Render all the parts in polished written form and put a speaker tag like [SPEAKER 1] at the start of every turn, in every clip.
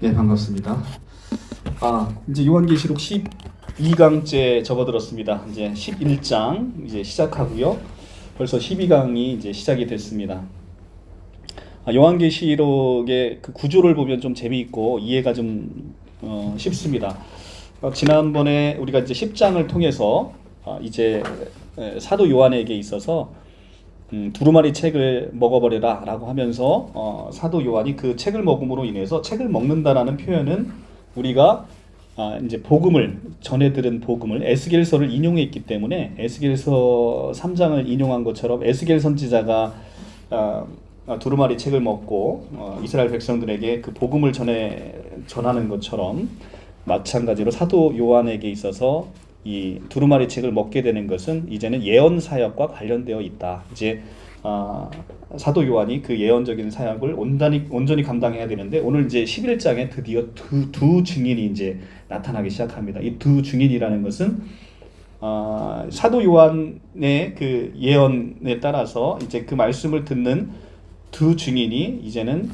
[SPEAKER 1] 네, 반갑습니다. 이제 요한계시록 12강째 접어들었습니다. 이제 11장 이제 시작하고요. 벌써 12강이 이제 시작이 됐습니다. 요한계시록의 그 구조를 보면 좀 재미있고 이해가 좀 쉽습니다. 지난번에 우리가 이제 10장을 통해서 이제 사도 요한에게 있어서 두루마리 책을 먹어버려라 라고 하면서 사도 요한이 그 책을 먹음으로 인해서 책을 먹는다라는 표현은 우리가 이제 복음을 전해 들은 복음을 에스겔서를 인용했기 때문에 에스겔서 3장을 인용한 것처럼 에스겔 선지자가 두루마리 책을 먹고 이스라엘 백성들에게 그 복음을 전하는 것처럼 마찬가지로 사도 요한에게 있어서 이 두루마리 책을 먹게 되는 것은 이제는 예언 사역과 관련되어 있다. 이제 사도 요한이 그 예언적인 사역을 온전히 감당해야 되는데 오늘 이제 11장에 드디어 두 증인이 이제 나타나기 시작합니다. 이 두 증인이라는 것은 사도 요한의 그 예언에 따라서 이제 그 말씀을 듣는 두 증인이 이제는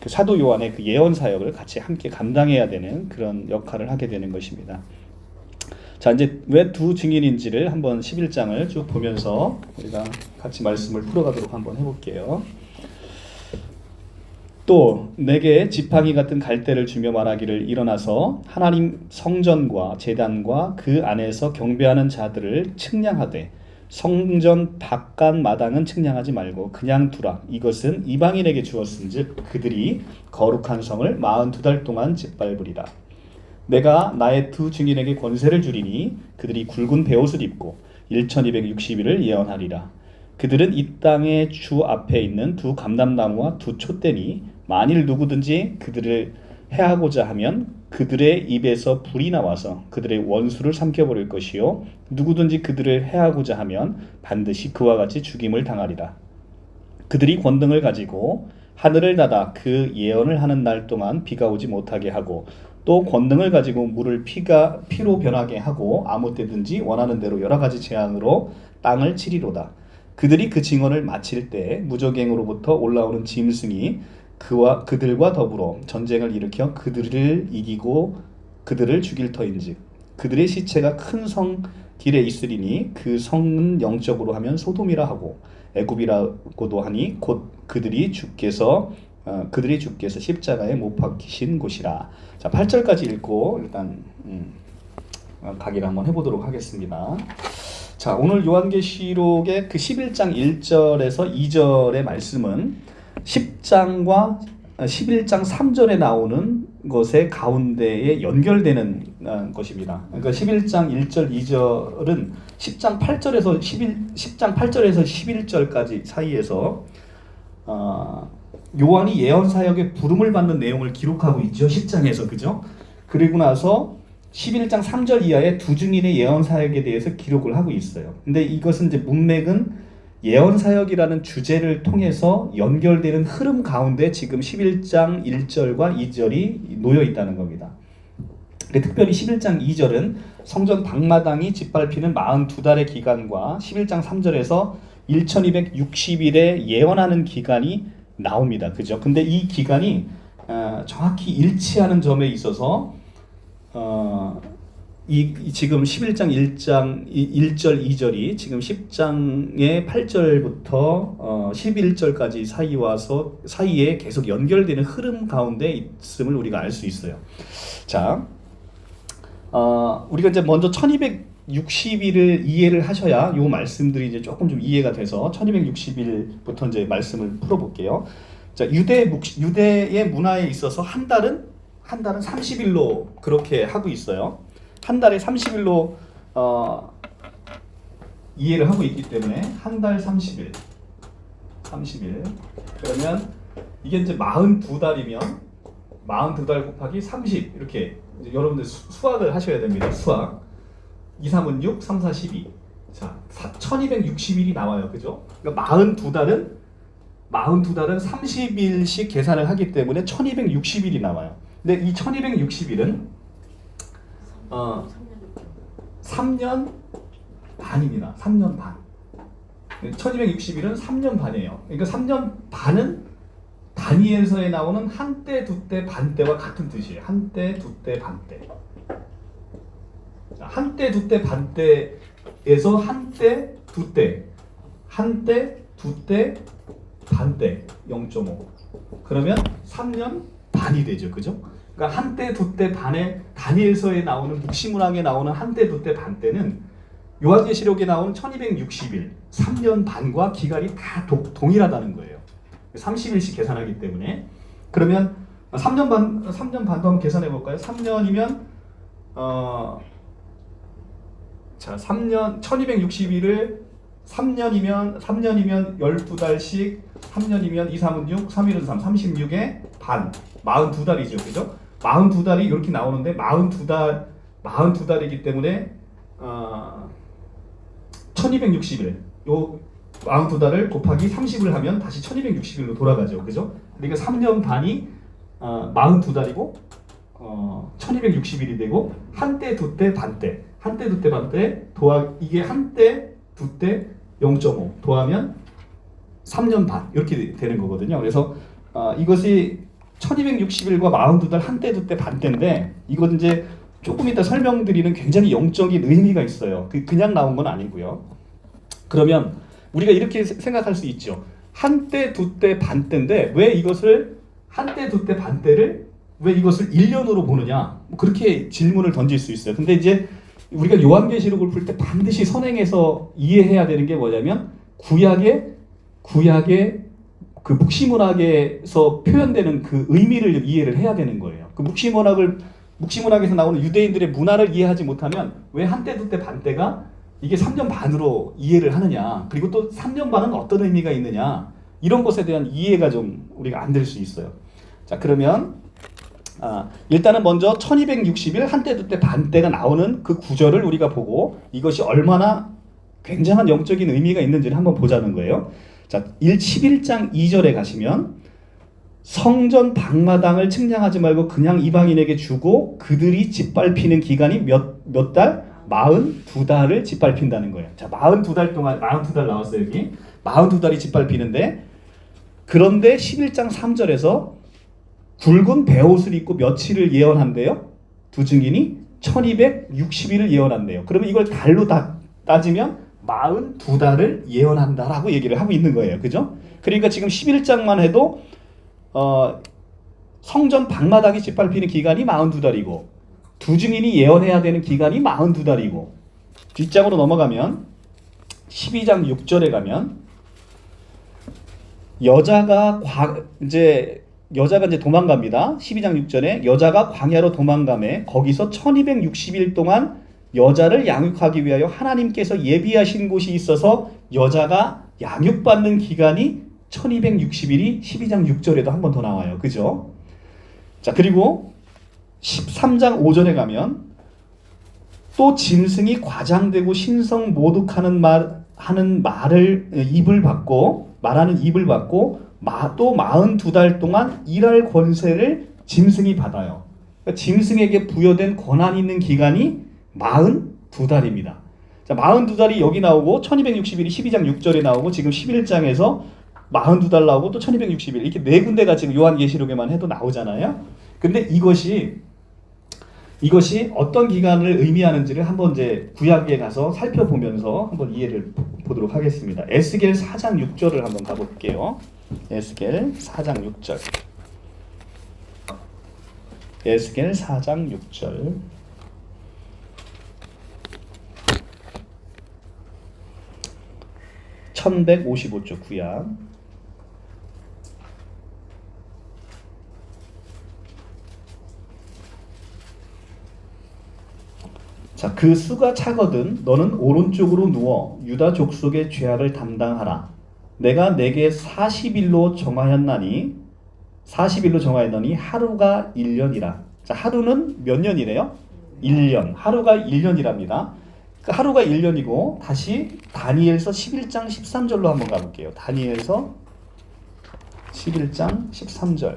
[SPEAKER 1] 그 사도 요한의 그 예언 사역을 같이 함께 감당해야 되는 그런 역할을 하게 되는 것입니다. 자, 이제 왜 두 증인인지를 한번 11장을 쭉 보면서 우리가 같이 말씀을 풀어가도록 한번 해볼게요. 또 내게 지팡이 같은 갈대를 주며 말하기를 일어나서 하나님 성전과 제단과 그 안에서 경배하는 자들을 측량하되 성전 바깥 마당은 측량하지 말고 그냥 두라. 이것은 이방인에게 주었은즉 그들이 거룩한 성을 42달 동안 짓밟으리라. 내가 나의 두 증인에게 권세를 주리니 그들이 굵은 베옷을 입고 1260일을 예언하리라. 그들은 이 땅의 주 앞에 있는 두 감람나무와 두 촛대니 만일 누구든지 그들을 해하고자 하면 그들의 입에서 불이 나와서 그들의 원수를 삼켜버릴 것이요 누구든지 그들을 해하고자 하면 반드시 그와 같이 죽임을 당하리라. 그들이 권능을 가지고 하늘을 닫아 그 예언을 하는 날 동안 비가 오지 못하게 하고 또 권능을 가지고 물을 피로 변하게 하고 아무 때든지 원하는 대로 여러 가지 재앙으로 땅을 치리로다. 그들이 그 증언을 마칠 때 무적행으로부터 올라오는 짐승이 그들과 더불어 전쟁을 일으켜 그들을 이기고 그들을 죽일 터인즉 그들의 시체가 큰 성 길에 있으리니 그 성은 영적으로 하면 소돔이라 하고 애굽이라고도 하니 곧 그들이 주께서 십자가에 못 박히신 곳이라. 자, 8절까지 읽고 일단 가기를 한번 해보도록 하겠습니다. 자, 오늘 요한계시록의 그 11장 1절에서 2절의 말씀은 10장과 11장 3절에 나오는 것의 가운데에 연결되는 것입니다. 그러니까 11장 1절, 2절은 10장 8절에서 11절까지 사이에서 요한이 예언 사역에 부름을 받는 내용을 기록하고 있죠. 10장에서. 그죠? 그리고 나서 11장 3절 이하의 두 증인의 예언 사역에 대해서 기록을 하고 있어요. 근데 이것은 이제 문맥은 예언 사역이라는 주제를 통해서 연결되는 흐름 가운데 지금 11장 1절과 2절이 놓여 있다는 겁니다. 특별히 11장 2절은 성전 방마당이 짓밟히는 42달의 기간과 11장 3절에서 1260일에 예언하는 기간이 나옵니다. 그죠? 근데 이 기간이 정확히 일치하는 점에 있어서 지금 11장 1절 2절이 지금 10장의 8절부터 11절까지 사이에 계속 연결되는 흐름 가운데 있음을 우리가 알 수 있어요. 자, 우리가 이제 먼저 1260일을 이해를 하셔야 요 말씀들이 이제 조금 좀 이해가 돼서 1260일부터 이제 말씀을 풀어볼게요. 자, 유대의 문화에 있어서 한 달은 30일로 그렇게 하고 있어요. 한 달에 30일로 이해를 하고 있기 때문에 한 달 30일 그러면 이게 이제 42달이면 42달 곱하기 30 이렇게 이제 여러분들 수학을 하셔야 됩니다. 수학 2, 3은 6, 3, 4, 12 자, 1260일이 나와요. 그죠? 그러니까 42달은 30일씩 계산을 하기 때문에 1260일이 나와요. 근데 이 1260일은 3년 반입니다. 3년 반. 1260일은 3년 반이에요. 그러니까 3년 반은 다 다니엘서에 나오는 한때, 두때, 반때와 같은 뜻이에요. 한때, 두때, 반때. 한때, 두때, 반때에서 한때, 두때, 한때, 두때, 반때 0.5. 그러면 3년 반이 되죠. 그죠? 그러니까 한때, 두때, 반에 다니엘서에 나오는 묵시문학에 나오는 한때, 두때, 반때는 요한계시록에 나온 1260일, 3년 반과 기간이 다 동일하다는 거예요. 30일씩 계산하기 때문에. 그러면 3년 반도 한번 계산해 볼까요? 3년이면 자, 3년 1260일을 3년이면 12달씩 3년이면 2, 3은 6, 3일은 3, 36에 반, 42달이죠. 그죠? 42달이 이렇게 나오는데 42달이기 때문에 1260일 요 42달을 곱하기 30을 하면 다시 1260일로 돌아가죠. 그죠? 그러니까 3년 반이 42달이고 1260일이 되고 한때, 두때, 반때. 한때, 두때, 반때 이게 한때, 두때 0.5 더하면 3년 반 이렇게 되는 거거든요. 그래서 이것이 1260일과 42달 한때, 두때, 반때인데 이건 이제 조금 이따 설명드리는 굉장히 영적인 의미가 있어요. 그냥 나온 건 아니고요. 그러면 우리가 이렇게 생각할 수 있죠. 한때, 두때, 반때인데 왜 이것을 한때, 두때, 반때를 왜 이것을 1년으로 보느냐? 그렇게 질문을 던질 수 있어요. 근데 이제 우리가 요한계시록을 풀 때 반드시 선행해서 이해해야 되는 게 뭐냐면 구약의 그 묵시문학에서 표현되는 그 의미를 이해를 해야 되는 거예요. 그 묵시문학에서 나오는 유대인들의 문화를 이해하지 못하면 왜 한때, 두때, 반때가 이게 3년 반으로 이해를 하느냐, 그리고 또 3년 반은 어떤 의미가 있느냐, 이런 것에 대한 이해가 좀 우리가 안 될 수 있어요. 자, 그러면 일단은 먼저 1260일 한때, 두때, 반때가 나오는 그 구절을 우리가 보고 이것이 얼마나 굉장한 영적인 의미가 있는지를 한번 보자는 거예요. 자, 11장 2절에 가시면 성전 방마당을 측량하지 말고 그냥 이방인에게 주고 그들이 짓밟히는 기간이 몇 달? 42달을 짓밟힌다는 거예요. 자, 42달 동안 42달 나왔어요. 여기 42달이 짓밟히는데, 그런데 11장 3절에서 굵은 베옷을 입고 며칠을 예언한대요. 두 증인이 1260일을 예언한대요. 그러면 이걸 달로 따지면 42달을 예언한다라고 얘기를 하고 있는 거예요. 그죠? 그러니까 지금 11장만 해도 성전 방마당이 짓밟히는 기간이 42달이고 두 증인이 예언해야 되는 기간이 42달이고 뒷장으로 넘어가면 12장 6절에 가면 여자가 이제 도망갑니다. 12장 6절에 여자가 광야로 도망가매 거기서 1260일 동안 여자를 양육하기 위하여 하나님께서 예비하신 곳이 있어서 여자가 양육받는 기간이 1260일이 12장 6절에도 한 번 더 나와요. 그죠? 자, 그리고 13장 5절에 가면 또 짐승이 과장되고 신성 모독하는 말을 입을 받고 말하는 입을 받고 또 42달 동안 일할 권세를 짐승이 받아요. 그러니까 짐승에게 부여된 권한 있는 기간이 42달입니다. 자, 42달이 여기 나오고 1260일이 12장 6절에 나오고 지금 11장에서 42달 나오고 또 1260일 이렇게 네 군데가 지금 요한계시록에만 해도 나오잖아요. 근데 이것이 어떤 기간을 의미하는지를 한번 이제 구약에 가서 살펴보면서 한번 이해를 보도록 하겠습니다. 에스겔 4장 6절을 한번 가볼게요. 에스겔 4장 6절. 에스겔 4장 6절. (1155쪽) 구약. 자, 그 수가 차거든 너는 오른쪽으로 누워 유다 족속의 죄악을 담당하라. 내가 내게 40일로 정하였나니 하루가 1년이라. 자, 하루는 몇 년이래요? 1년. 하루가 1년이랍니다. 그 하루가 1년이고 다시 다니엘서 11장 13절로 한번 가볼게요. 다니엘서 11장 13절.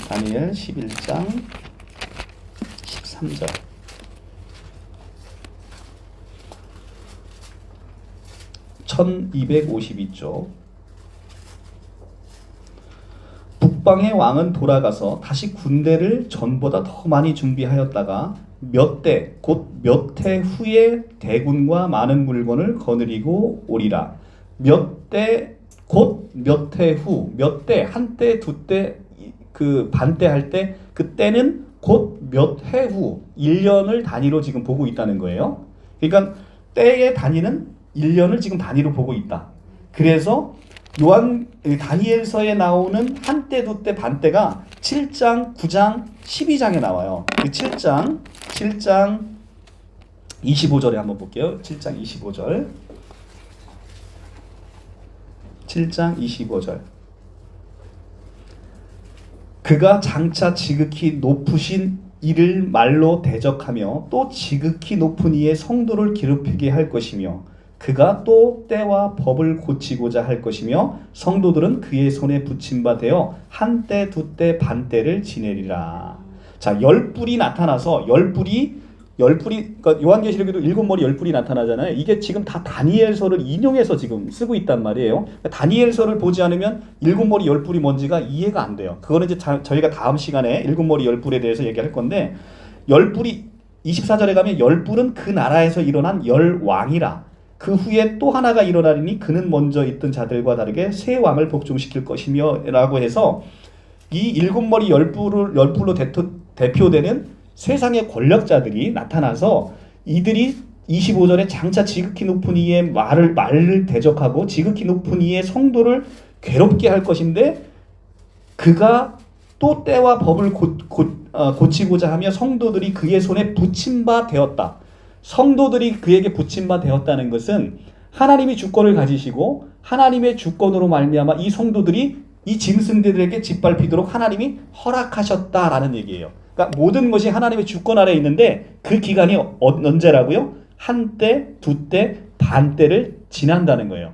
[SPEAKER 1] 다니엘 11장 13절. 1252쪽. 북방의 왕은 돌아가서 다시 군대를 전보다 더 많이 준비하였다가 몇 대, 곧 몇 해 후에 대군과 많은 물건을 거느리고 오리라. 몇 대, 곧 몇 해 후, 몇 대, 한 대, 두 대, 그 반대 할 때, 그 때는 곧 몇 해 후, 1년을 단위로 지금 보고 있다는 거예요. 그러니까 때의 단위는 1년을 지금 단위로 보고 있다. 그래서 다니엘서에 나오는 한때, 두때, 반때가 7장, 9장, 12장에 나와요. 그 7장 25절에 한번 볼게요. 7장 25절. 7장 25절. 그가 장차 지극히 높으신 이를 말로 대적하며 또 지극히 높은 이의 성도를 괴롭히게 할 것이며 그가 또 때와 법을 고치고자 할 것이며 성도들은 그의 손에 붙임 바 되어 한때 두때 반때를 지내리라. 자, 열뿔이 나타나서 열뿔이 그러니까 요한계시록에도 일곱 머리 열뿔이 나타나잖아요. 이게 지금 다 다니엘서를 인용해서 지금 쓰고 있단 말이에요. 다니엘서를 보지 않으면 일곱 머리 열뿔이 뭔지가 이해가 안 돼요. 그거는 이제 저희가 다음 시간에 일곱 머리 열뿔에 대해서 얘기할 건데, 열뿔이 24절에 가면 열뿔은 그 나라에서 일어난 열왕이라. 그 후에 또 하나가 일어나리니 그는 먼저 있던 자들과 다르게 새 왕을 복종시킬 것이며 라고 해서 이 일곱 머리 열뿔로 대표되는 세상의 권력자들이 나타나서 이들이 25절에 장차 지극히 높은 이의 말을 대적하고 지극히 높은 이의 성도를 괴롭게 할 것인데 그가 또 때와 법을 고치고자 하며 성도들이 그의 손에 붙임 바 되었다. 성도들이 그에게 붙임 바 되었다는 것은 하나님이 주권을 가지시고 하나님의 주권으로 말미암아 이 성도들이 이 짐승들에게 짓밟히도록 하나님이 허락하셨다라는 얘기예요. 그러니까 모든 것이 하나님의 주권 아래에 있는데 그 기간이 언제라고요? 한때, 두때, 반때를 지난다는 거예요.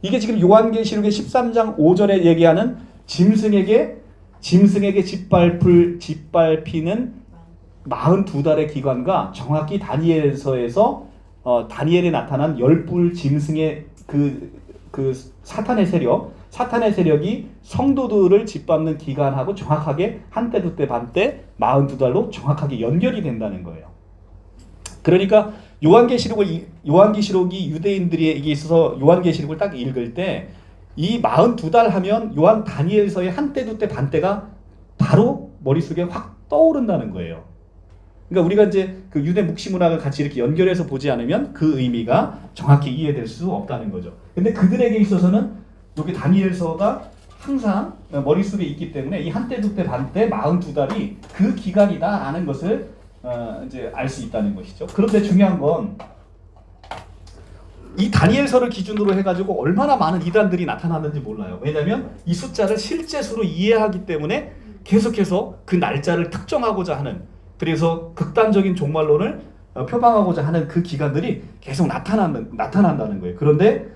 [SPEAKER 1] 이게 지금 요한계시록의 13장 5절에 얘기하는 짐승에게 짓밟히는 42달의 기간과 정확히 다니엘서에서 다니엘에 나타난 열뿔 짐승의 그 사탄의 세력이 성도들을 짓밟는 기간하고 정확하게 한때 두때 반때 42달로 정확하게 연결이 된다는 거예요. 그러니까 요한계시록이 유대인들에게 있어서 요한계시록을 딱 읽을 때 이 42달 하면 요한 다니엘서의 한때 두때 반때가 바로 머릿속에 확 떠오른다는 거예요. 그러니까 우리가 이제 그 유대 묵시 문학을 같이 이렇게 연결해서 보지 않으면 그 의미가 정확히 이해될 수 없다는 거죠. 근데 그들에게 있어서는 여기 다니엘서가 항상 머릿속에 있기 때문에 이 한때 두때 반때 42달이 그 기간이다라는 것을 이제 알 수 있다는 것이죠. 그런데 중요한 건 이 다니엘서를 기준으로 해가지고 얼마나 많은 이단들이 나타났는지 몰라요. 왜냐하면 이 숫자를 실제 수로 이해하기 때문에 계속해서 그 날짜를 특정하고자 하는, 그래서 극단적인 종말론을 표방하고자 하는 그 기간들이 계속 나타난다는 거예요. 그런데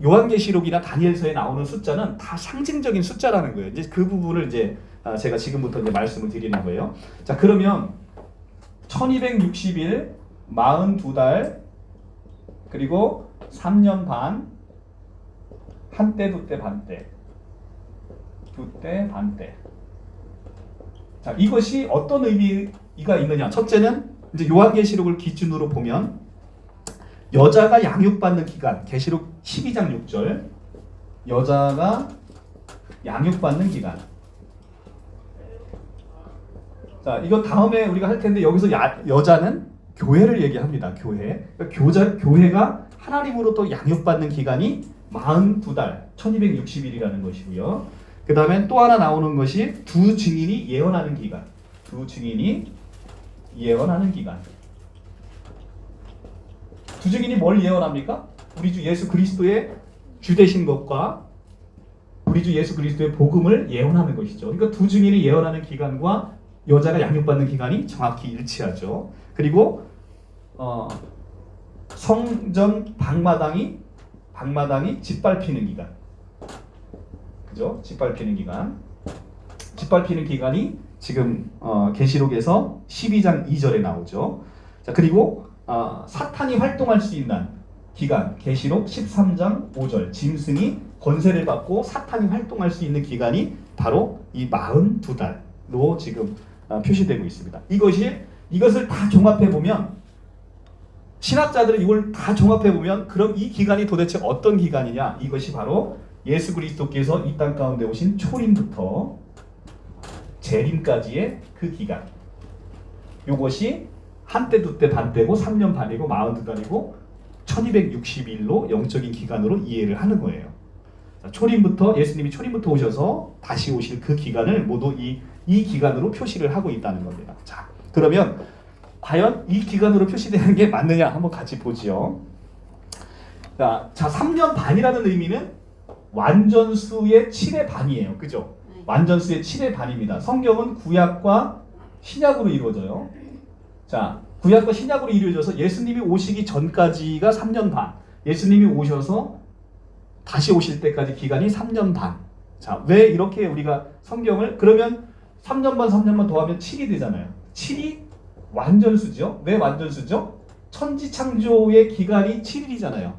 [SPEAKER 1] 요한계시록이나 다니엘서에 나오는 숫자는 다 상징적인 숫자라는 거예요. 이제 그 부분을 이제 제가 지금부터 이제 말씀을 드리는 거예요. 자, 그러면 1260일, 42달, 그리고 3년 반, 한때, 두때, 반때, 두때, 반때. 자, 이것이 어떤 의미가 있느냐? 첫째는 이제 요한계시록을 기준으로 보면 여자가 양육받는 기간, 계시록 12장 6절, 여자가 양육받는 기간. 자, 이거 다음에 우리가 할 텐데 여기서 여자는 교회를 얘기합니다. 그러니까 교회가 하나님으로부터 양육받는 기간이 42달, 1260일이라는 것이고요. 그 다음에 또 하나 나오는 것이 두 증인이 예언하는 기간. 두 증인이 예언하는 기간. 두 증인이 뭘 예언합니까? 우리 주 예수 그리스도의 주되신 것과 우리 주 예수 그리스도의 복음을 예언하는 것이죠. 그러니까 두 증인이 예언하는 기간과 여자가 양육받는 기간이 정확히 일치하죠. 그리고 성전 방마당이 짓밟히는 기간. 그죠? 짓밟히는 기간이 지금 계시록에서 12장 2절에 나오죠. 자, 그리고 사탄이 활동할 수 있는 기간, 계시록 13장 5절 짐승이 권세를 받고 사탄이 활동할 수 있는 기간이 바로 이 42달로 지금 표시되고 있습니다. 이것을 다 종합해 보면 신학자들은 이걸 다 종합해 보면 그럼 이 기간이 도대체 어떤 기간이냐? 이것이 바로 예수 그리스도께서 이 땅 가운데 오신 초림부터 재림까지의 그 기간. 이것이 한때 두때 반때고 3년 반이고 42달이고 1260일로 영적인 기간으로 이해를 하는 거예요. 초림부터 예수님이 초림부터 오셔서 다시 오실 그 기간을 모두 이 기간으로 표시를 하고 있다는 겁니다. 자, 그러면 과연 이 기간으로 표시되는 게 맞느냐 한번 같이 보지요. 자, 3년 반이라는 의미는 완전수의 7의 반이에요. 그죠? 완전수의 7의 반입니다. 성경은 구약과 신약으로 이루어져요. 자, 구약과 신약으로 이루어져서 예수님이 오시기 전까지가 3년 반, 예수님이 오셔서 다시 오실 때까지 기간이 3년 반. 자, 왜 이렇게 우리가 성경을 그러면 3년 반 더하면 7이 되잖아요. 7이 완전수죠. 왜 완전수죠? 천지창조의 기간이 7일이잖아요.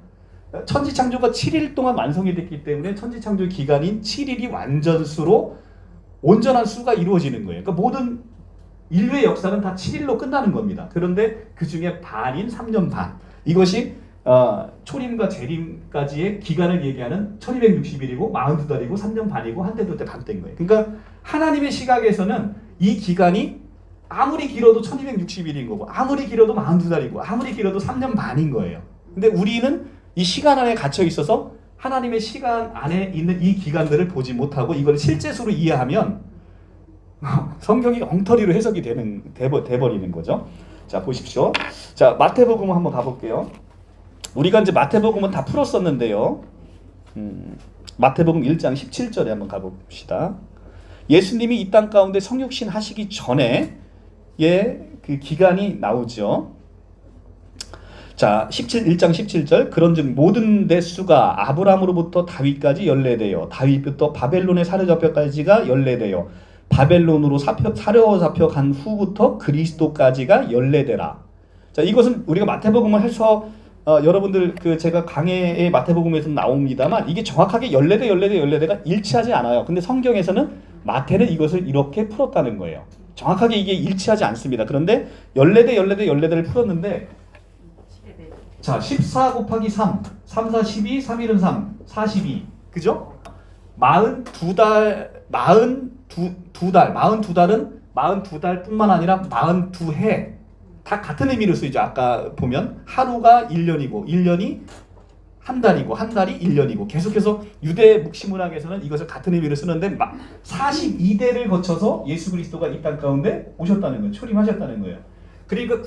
[SPEAKER 1] 천지창조가 7일 동안 완성이 됐기 때문에 천지창조의 기간인 7일이 완전수로 온전한 수가 이루어지는 거예요. 그러니까 모든 인류의 역사는 다 7일로 끝나는 겁니다. 그런데 그 중에 반인 3년 반. 이것이 초림과 재림까지의 기간을 얘기하는 1260일이고 42달이고 3년 반이고 한때 두때 반때인 거예요. 그러니까 하나님의 시각에서는 이 기간이 아무리 길어도 1260일인 거고 아무리 길어도 42달이고 아무리 길어도 3년 반인 거예요. 근데 우리는 이 시간 안에 갇혀 있어서 하나님의 시간 안에 있는 이 기간들을 보지 못하고 이걸 실제수로 이해하면 성경이 엉터리로 해석이 돼버리는 거죠. 자, 보십시오. 자, 마태복음 한번 가볼게요. 우리가 이제 마태복음은 다 풀었었는데요. 마태복음 1장 17절에 한번 가봅시다. 예수님이 이 땅 가운데 성육신 하시기 전에 그 기간이 나오죠. 자, 1장 17절 그런즉 모든 대수가 아브라함으로부터 다윗까지 연례되어 다윗부터 바벨론에 사로잡혀까지가 연례되어 바벨론으로 사로잡혀 간 후부터 그리스도까지가 연례되라. 자, 이것은 우리가 마태복음을 해서 여러분들 제가 강해의 마태복음에서 나옵니다만 이게 정확하게 연례대가 일치하지 않아요. 근데 성경에서는 마태는 이것을 이렇게 풀었다는 거예요. 정확하게 이게 일치하지 않습니다. 그런데 연례대를 풀었는데 자, 14 곱하기 3, 3, 4, 12, 3, 1은 3, 42. 그죠? 42달, 42달은 42달 뿐만 아니라 42해. 다 같은 의미로 쓰이죠. 아까 보면 하루가 1년이고 1년이 한 달이고 한 달이 1년이고 계속해서 유대 묵시문학에서는 이것을 같은 의미로 쓰는데 42대를 거쳐서 예수 그리스도가 이 땅 가운데 오셨다는 거예요. 초림하셨다는 거예요. 그러니까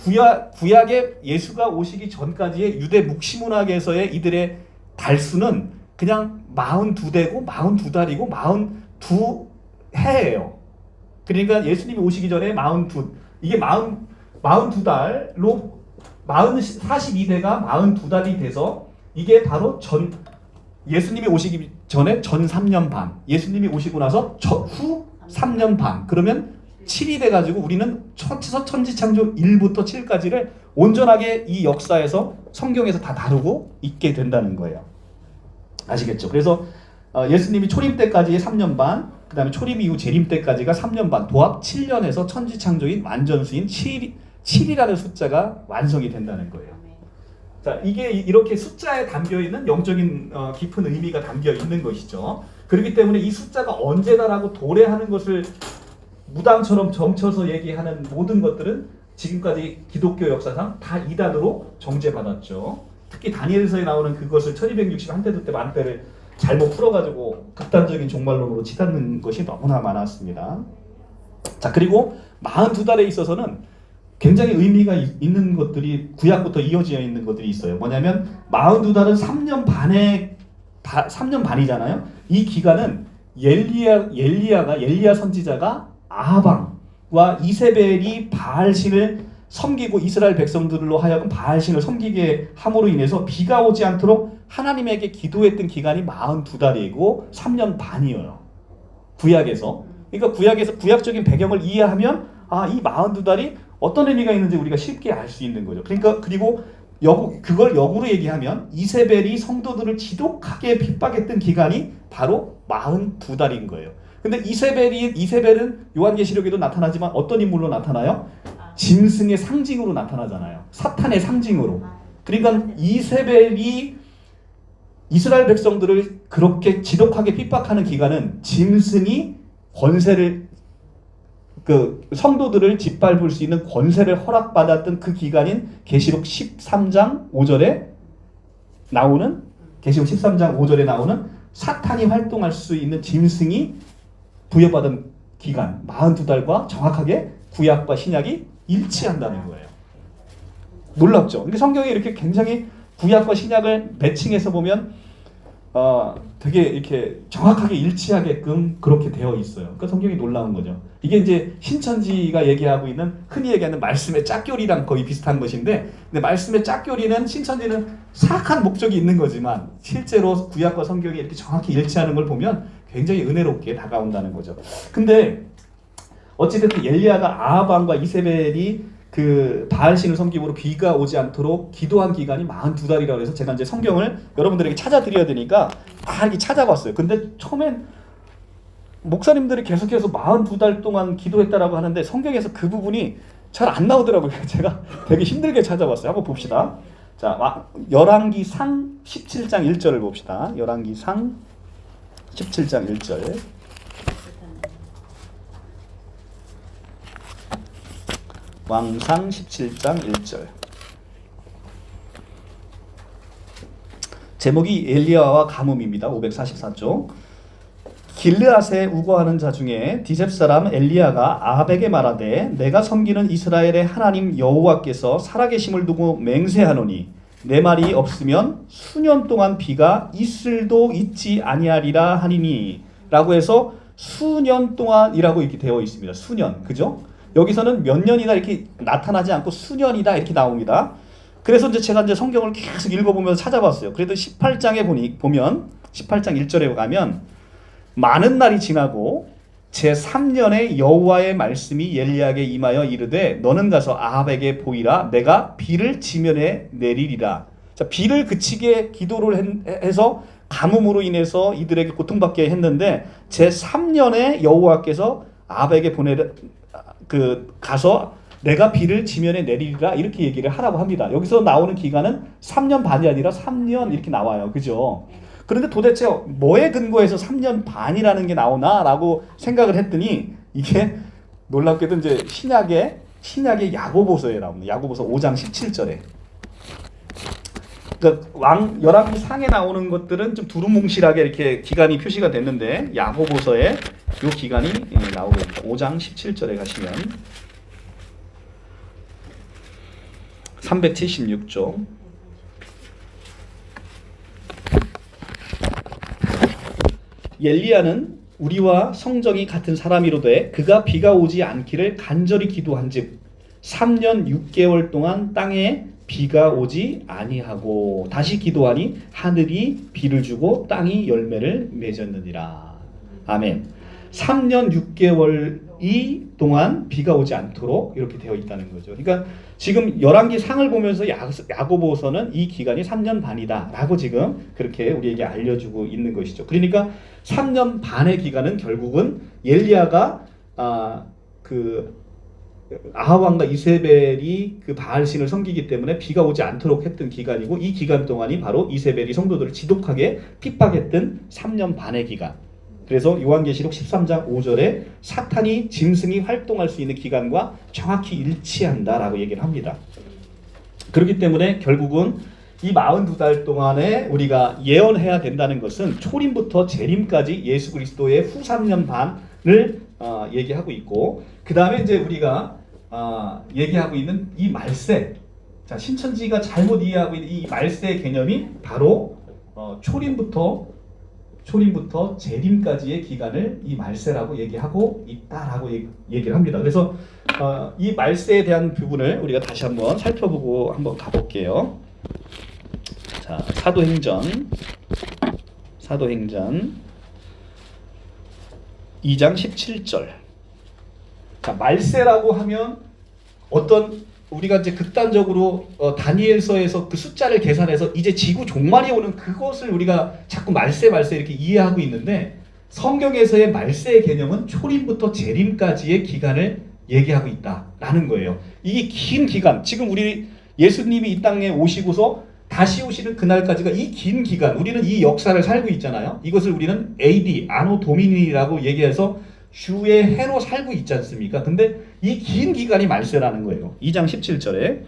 [SPEAKER 1] 구약에 예수가 오시기 전까지의 유대 묵시문학에서의 이들의 달수는 그냥 42대고 42달이고 42해예요. 그러니까 예수님이 오시기 전에 42, 이게 42달로 42대가 42달이 돼서 이게 바로 예수님이 오시기 전에 전 3년 반, 예수님이 오시고 나서 후 3년 반, 그러면 7이 돼가지고 우리는 천지창조 1부터 7까지를 온전하게 이 역사에서 성경에서 다 다루고 있게 된다는 거예요. 아시겠죠? 그래서 예수님이 초림 때까지의 3년 반, 그 다음에 초림 이후 재림 때까지가 3년 반, 도합 7년에서 천지창조인 완전수인 7이라는 숫자가 완성이 된다는 거예요. 자, 이게 이렇게 숫자에 담겨있는 영적인 깊은 의미가 담겨있는 것이죠. 그렇기 때문에 이 숫자가 언제다라고 도래하는 것을 무당처럼 점쳐서 얘기하는 모든 것들은 지금까지 기독교 역사상 다 이단으로 정죄받았죠. 특히 다니엘서에 나오는 그것을 1260 한때 두때 만때를 잘못 풀어가지고 극단적인 종말론으로 치닫는 것이 너무나 많았습니다. 자, 그리고 42달에 있어서는 굉장히 의미가 있는 것들이 구약부터 이어져 있는 것들이 있어요. 뭐냐면 42달은 3년 반이잖아요. 이 기간은 엘리야 선지자가 아하방과 이세벨이 바알신을 섬기고 이스라엘 백성들로 하여금 바알신을 섬기게 함으로 인해서 비가 오지 않도록 하나님에게 기도했던 기간이 42달이고 3년 반이에요. 구약에서. 그러니까 구약적인 배경을 이해하면 이 42달이 어떤 의미가 있는지 우리가 쉽게 알 수 있는 거죠. 그러니까 그리고 그걸 역으로 얘기하면 이세벨이 성도들을 지독하게 핍박했던 기간이 바로 42달인 거예요. 근데 이세벨은 요한계시록에도 나타나지만 어떤 인물로 나타나요? 짐승의 상징으로 나타나잖아요. 사탄의 상징으로. 그러니까 이세벨이 이스라엘 백성들을 그렇게 지독하게 핍박하는 기간은 짐승이 권세를 그 성도들을 짓밟을 수 있는 권세를 허락받았던 그 기간인 계시록 13장 5절에 나오는 계시록 13장 5절에 나오는 사탄이 활동할 수 있는 짐승이 부여받은 기간 42달과 정확하게 구약과 신약이 일치한다는 거예요. 놀랍죠? 근데 성경에 이렇게 굉장히 구약과 신약을 매칭해서 보면 되게 이렇게 정확하게 일치하게끔 그렇게 되어 있어요. 그러니까 성경이 놀라운 거죠. 이게 이제 신천지가 얘기하고 있는 흔히 얘기하는 말씀의 짝교리랑 거의 비슷한 것인데, 근데 말씀의 짝교리는 신천지는 사악한 목적이 있는 거지만 실제로 구약과 성경이 이렇게 정확히 일치하는 걸 보면 굉장히 은혜롭게 다가온다는 거죠. 근데 어찌됐든 엘리야가 아합 왕과 이세벨이 그 바알신을 섬김으로 비가 오지 않도록 기도한 기간이 42달이라고 해서 제가 이제 성경을 여러분들에게 찾아드려야 되니까 이렇게 찾아봤어요. 근데 처음엔 목사님들이 계속해서 42달 동안 기도했다라고 하는데 성경에서 그 부분이 잘 안 나오더라고요. 제가 되게 힘들게 찾아봤어요. 한번 봅시다. 자, 열왕기상 17장 1절을 봅시다. 열왕기상 17장 1절. 왕상 17장 1절. 제목이 엘리야와 가뭄입니다. 544쪽. 길르앗에 우거하는 자 중에 디셉 사람 엘리야가 아합에게 말하되 내가 섬기는 이스라엘의 하나님 여호와께서 살아계심을 두고 맹세하노니 내 말이 없으면 수년 동안 비가 있을도 있지 아니하리라 하니니 라고 해서 수년 동안이라고 이렇게 되어 있습니다. 수년. 그죠? 여기서는 몇 년이다 이렇게 나타나지 않고 수년이다 이렇게 나옵니다. 그래서 이제 제가 이제 성경을 계속 읽어보면서 찾아봤어요. 그래도 18장에 보면 18장 1절에 가면 많은 날이 지나고 제3년에 여호와의 말씀이 엘리야에게 임하여 이르되 너는 가서 아합에게 보이라 내가 비를 지면에 내리리라. 자, 비를 그치게 기도를 해서 가뭄으로 인해서 이들에게 고통받게 했는데 제3년에 여호와께서 아합에게 가서 내가 비를 지면에 내리리라 이렇게 얘기를 하라고 합니다. 여기서 나오는 기간은 3년 반이 아니라 3년 이렇게 나와요. 그죠? 그런데 도대체 뭐에 근거해서 3년 반이라는 게 나오나라고 생각을 했더니 이게 놀랍게도 이제 신약의 야고보서에 나옵니다. 야고보서 5장 17절에. 그러니까 열왕기 상에 나오는 것들은 좀 두루뭉실하게 이렇게 기간이 표시가 됐는데 야고보서에 이 기간이 나오고 있습니다. 5장 17절에 가시면 376쪽. 엘리야는 우리와 성정이 같은 사람이로되 그가 비가 오지 않기를 간절히 기도한즉 3년 6개월 동안 땅에 비가 오지 아니하고 다시 기도하니 하늘이 비를 주고 땅이 열매를 맺었느니라. 아멘. 3년 6개월이 동안 비가 오지 않도록 이렇게 되어 있다는 거죠. 그러니까 지금 열왕기 상을 보면서 야고보서는 이 기간이 3년 반이다라고 지금 그렇게 우리에게 알려주고 있는 것이죠. 그러니까 3년 반의 기간은 결국은 엘리야가 아합 왕과 이세벨이 그 바알신을 섬기기 때문에 비가 오지 않도록 했던 기간이고 이 기간 동안이 바로 이세벨이 성도들을 지독하게 핍박했던 3년 반의 기간. 그래서 요한계시록 13장 5절에 사탄이 짐승이 활동할 수 있는 기간과 정확히 일치한다라고 얘기를 합니다. 그렇기 때문에 결국은 이 42달 동안에 우리가 예언해야 된다는 것은 초림부터 재림까지 예수 그리스도의 후 3년 반을 얘기하고 있고, 그 다음에 이제 우리가 얘기하고 있는 이 말세, 자, 신천지가 잘못 이해하고 있는 이 말세의 개념이 바로 초림부터 재림까지의 기간을 이 말세라고 얘기하고 있다라고 얘기를 합니다. 그래서 이 말세에 대한 부분을 우리가 다시 한번 살펴보고 한번 가볼게요. 자, 사도행전 2장 17절. 자, 말세라고 하면 어떤 우리가 이제 극단적으로 다니엘서에서 그 숫자를 계산해서 이제 지구 종말이 오는 그것을 우리가 자꾸 말세 이렇게 이해하고 있는데, 성경에서의 말세의 개념은 초림부터 재림까지의 기간을 얘기하고 있다라는 거예요. 이게 긴 기간, 지금 우리 예수님이 이 땅에 오시고서 다시 오시는 그날까지가 이 긴 기간, 우리는 이 역사를 살고 있잖아요. 이것을 우리는 AD, 아노 도미니라고 얘기해서 주의 해로 살고 있지 않습니까? 근데 이 긴 기간이 말세라는 거예요. 2장 17절에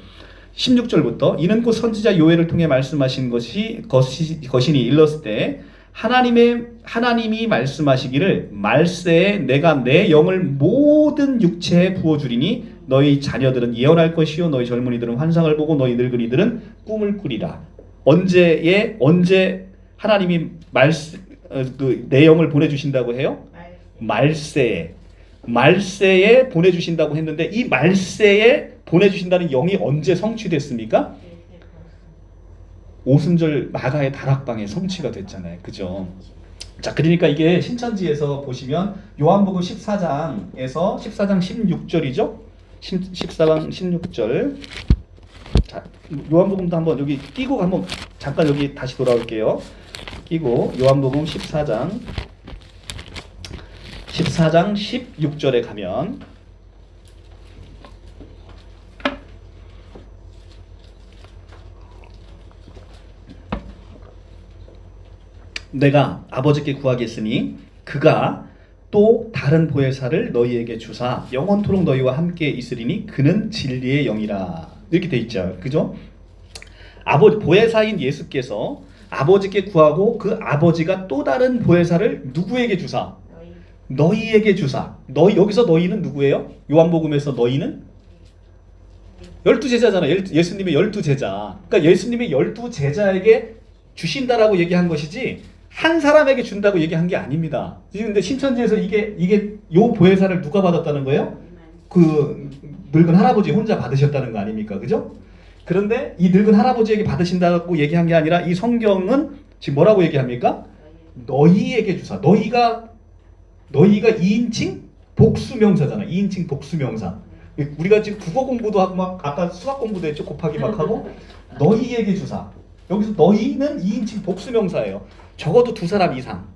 [SPEAKER 1] 16절부터 이는 곧 선지자 요엘을 통해 말씀하신 것이니 일렀을 때 하나님이 말씀하시기를 말세에 내가 내 영을 모든 육체에 부어주리니 너희 자녀들은 예언할 것이요 너희 젊은이들은 환상을 보고 너희 늙은이들은 꿈을 꾸리라. 언제 하나님이 내 영을 보내주신다고 해요? 말세에 보내주신다고 했는데, 이 말세에 보내주신다는 영이 언제 성취됐습니까? 오순절 마가의 다락방에 성취가 됐잖아요. 그죠? 자, 그러니까 이게 신천지에서 보시면 요한복음 14장 16절이죠? 14장 16절. 자, 요한복음도 한번 여기 끼고 한번 잠깐 여기 다시 돌아올게요. 끼고 요한복음 14장 16절에 가면 내가 아버지께 구하겠으니 그가 또 다른 보혜사를 너희에게 주사 영원토록 너희와 함께 있으리니 그는 진리의 영이라. 이렇게 돼 있죠. 그죠? 보혜사인 예수께서 아버지께 구하고 그 아버지가 또 다른 보혜사를 누구에게 주사? 너희에게 주사. 여기서 너희는 누구예요? 요한복음에서 너희는 12제자잖아요. 예수님의 12제자. 그러니까 예수님의 12제자에게 주신다라고 얘기한 것이지 한 사람에게 준다고 얘기한 게 아닙니다. 근데 신천지에서 이게 요 보혜사를 누가 받았다는 거예요? 그 늙은 할아버지 혼자 받으셨다는 거 아닙니까? 그죠? 그런데 이 늙은 할아버지에게 받으신다고 얘기한 게 아니라 이 성경은 지금 뭐라고 얘기합니까? 너희에게 주사. 너희가 2인칭 복수명사잖아. 2인칭 복수명사. 우리가 지금 국어 공부도 하고 막 아까 수학 공부도 했죠. 곱하기 막 하고 너희에게 주사. 여기서 너희는 2인칭 복수명사예요. 적어도 두 사람 이상.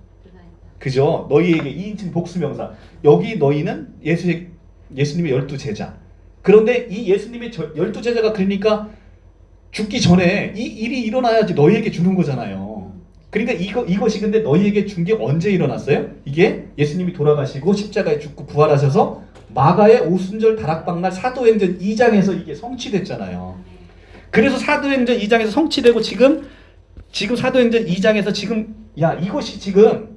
[SPEAKER 1] 그죠? 너희에게 2인칭 복수명사. 여기 너희는 예수님의 12제자. 그런데 이 예수님의 12제자가 그러니까 죽기 전에 이 일이 일어나야지 너희에게 주는 거잖아요. 그러니까 이것이 근데 너희에게 준 게 언제 일어났어요? 이게 예수님이 돌아가시고 십자가에 죽고 부활하셔서 마가의 오순절 다락방날 사도행전 2장에서 이게 성취됐잖아요. 그래서 사도행전 2장에서 성취되고 지금 사도행전 2장에서 이것이 지금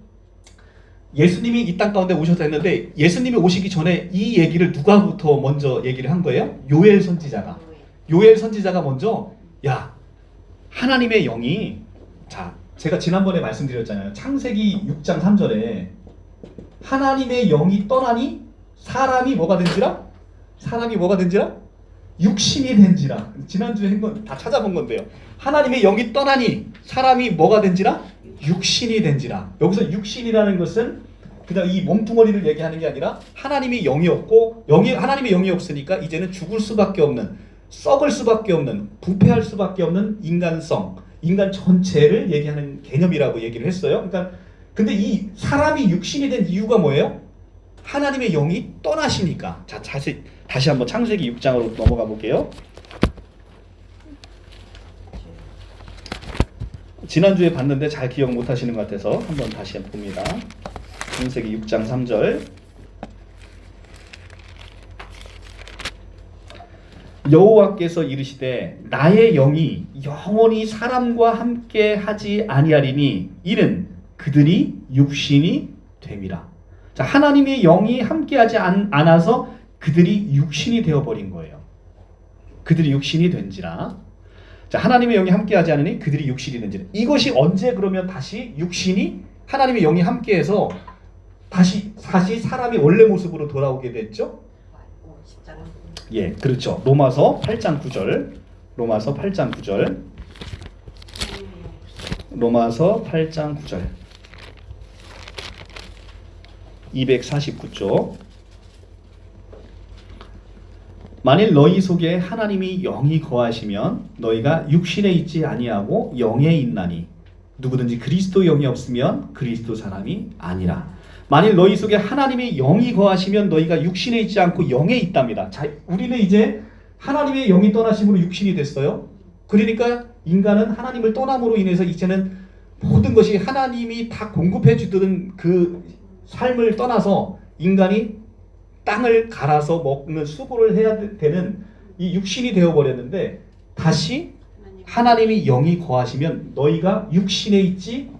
[SPEAKER 1] 예수님이 이 땅 가운데 오셔서 했는데, 예수님이 오시기 전에 이 얘기를 누가부터 먼저 얘기를 한 거예요? 요엘 선지자가 먼저 하나님의 영이, 자, 제가 지난번에 말씀드렸잖아요. 창세기 6장 3절에 하나님의 영이 떠나니 사람이 뭐가 된지라? 육신이 된지라. 지난주에 한 건 다 찾아본 건데요. 하나님의 영이 떠나니 사람이 뭐가 된지라? 육신이 된지라. 여기서 육신이라는 것은 그냥 이 몸뚱어리를 얘기하는 게 아니라 하나님의 영이 없고 하나님의 영이 없으니까 이제는 죽을 수밖에 없는, 썩을 수밖에 없는, 부패할 수밖에 없는 인간 전체를 얘기하는 개념이라고 얘기를 했어요. 그러니까 근데 이 사람이 육신이 된 이유가 뭐예요? 하나님의 영이 떠나시니까. 자, 다시 한번 창세기 6장으로 넘어가 볼게요. 지난주에 봤는데 잘 기억 못 하시는 것 같아서 한번 다시 봅니다. 창세기 6장 3절. 여호와께서 이르시되 나의 영이 영원히 사람과 함께 하지 아니하리니 이는 그들이 육신이 됨이라. 자, 하나님의 영이 함께하지 않아서 그들이 육신이 되어버린 거예요. 그들이 육신이 된지라. 자, 하나님의 영이 함께하지 않으니 그들이 육신이 된지라. 이것이 언제 그러면 다시 하나님의 영이 함께해서 다시 사람이 원래 모습으로 돌아오게 됐죠? 예, 그렇죠. 로마서 8장 9절. 로마서 8장 9절. 249쪽. 만일 너희 속에 하나님이 영이 거하시면 너희가 육신에 있지 아니하고 영에 있나니 누구든지 그리스도 영이 없으면 그리스도 사람이 아니라. 만일 너희 속에 하나님의 영이 거하시면 너희가 육신에 있지 않고 영에 있답니다. 자, 우리는 이제 하나님의 영이 떠나심으로 육신이 됐어요. 그러니까 인간은 하나님을 떠남으로 인해서 이제는 모든 것이 하나님이 다 공급해 주던 그 삶을 떠나서 인간이 땅을 갈아서 먹는 수고를 해야 되는 이 육신이 되어버렸는데, 다시 하나님이 영이 거하시면 너희가 육신에 있지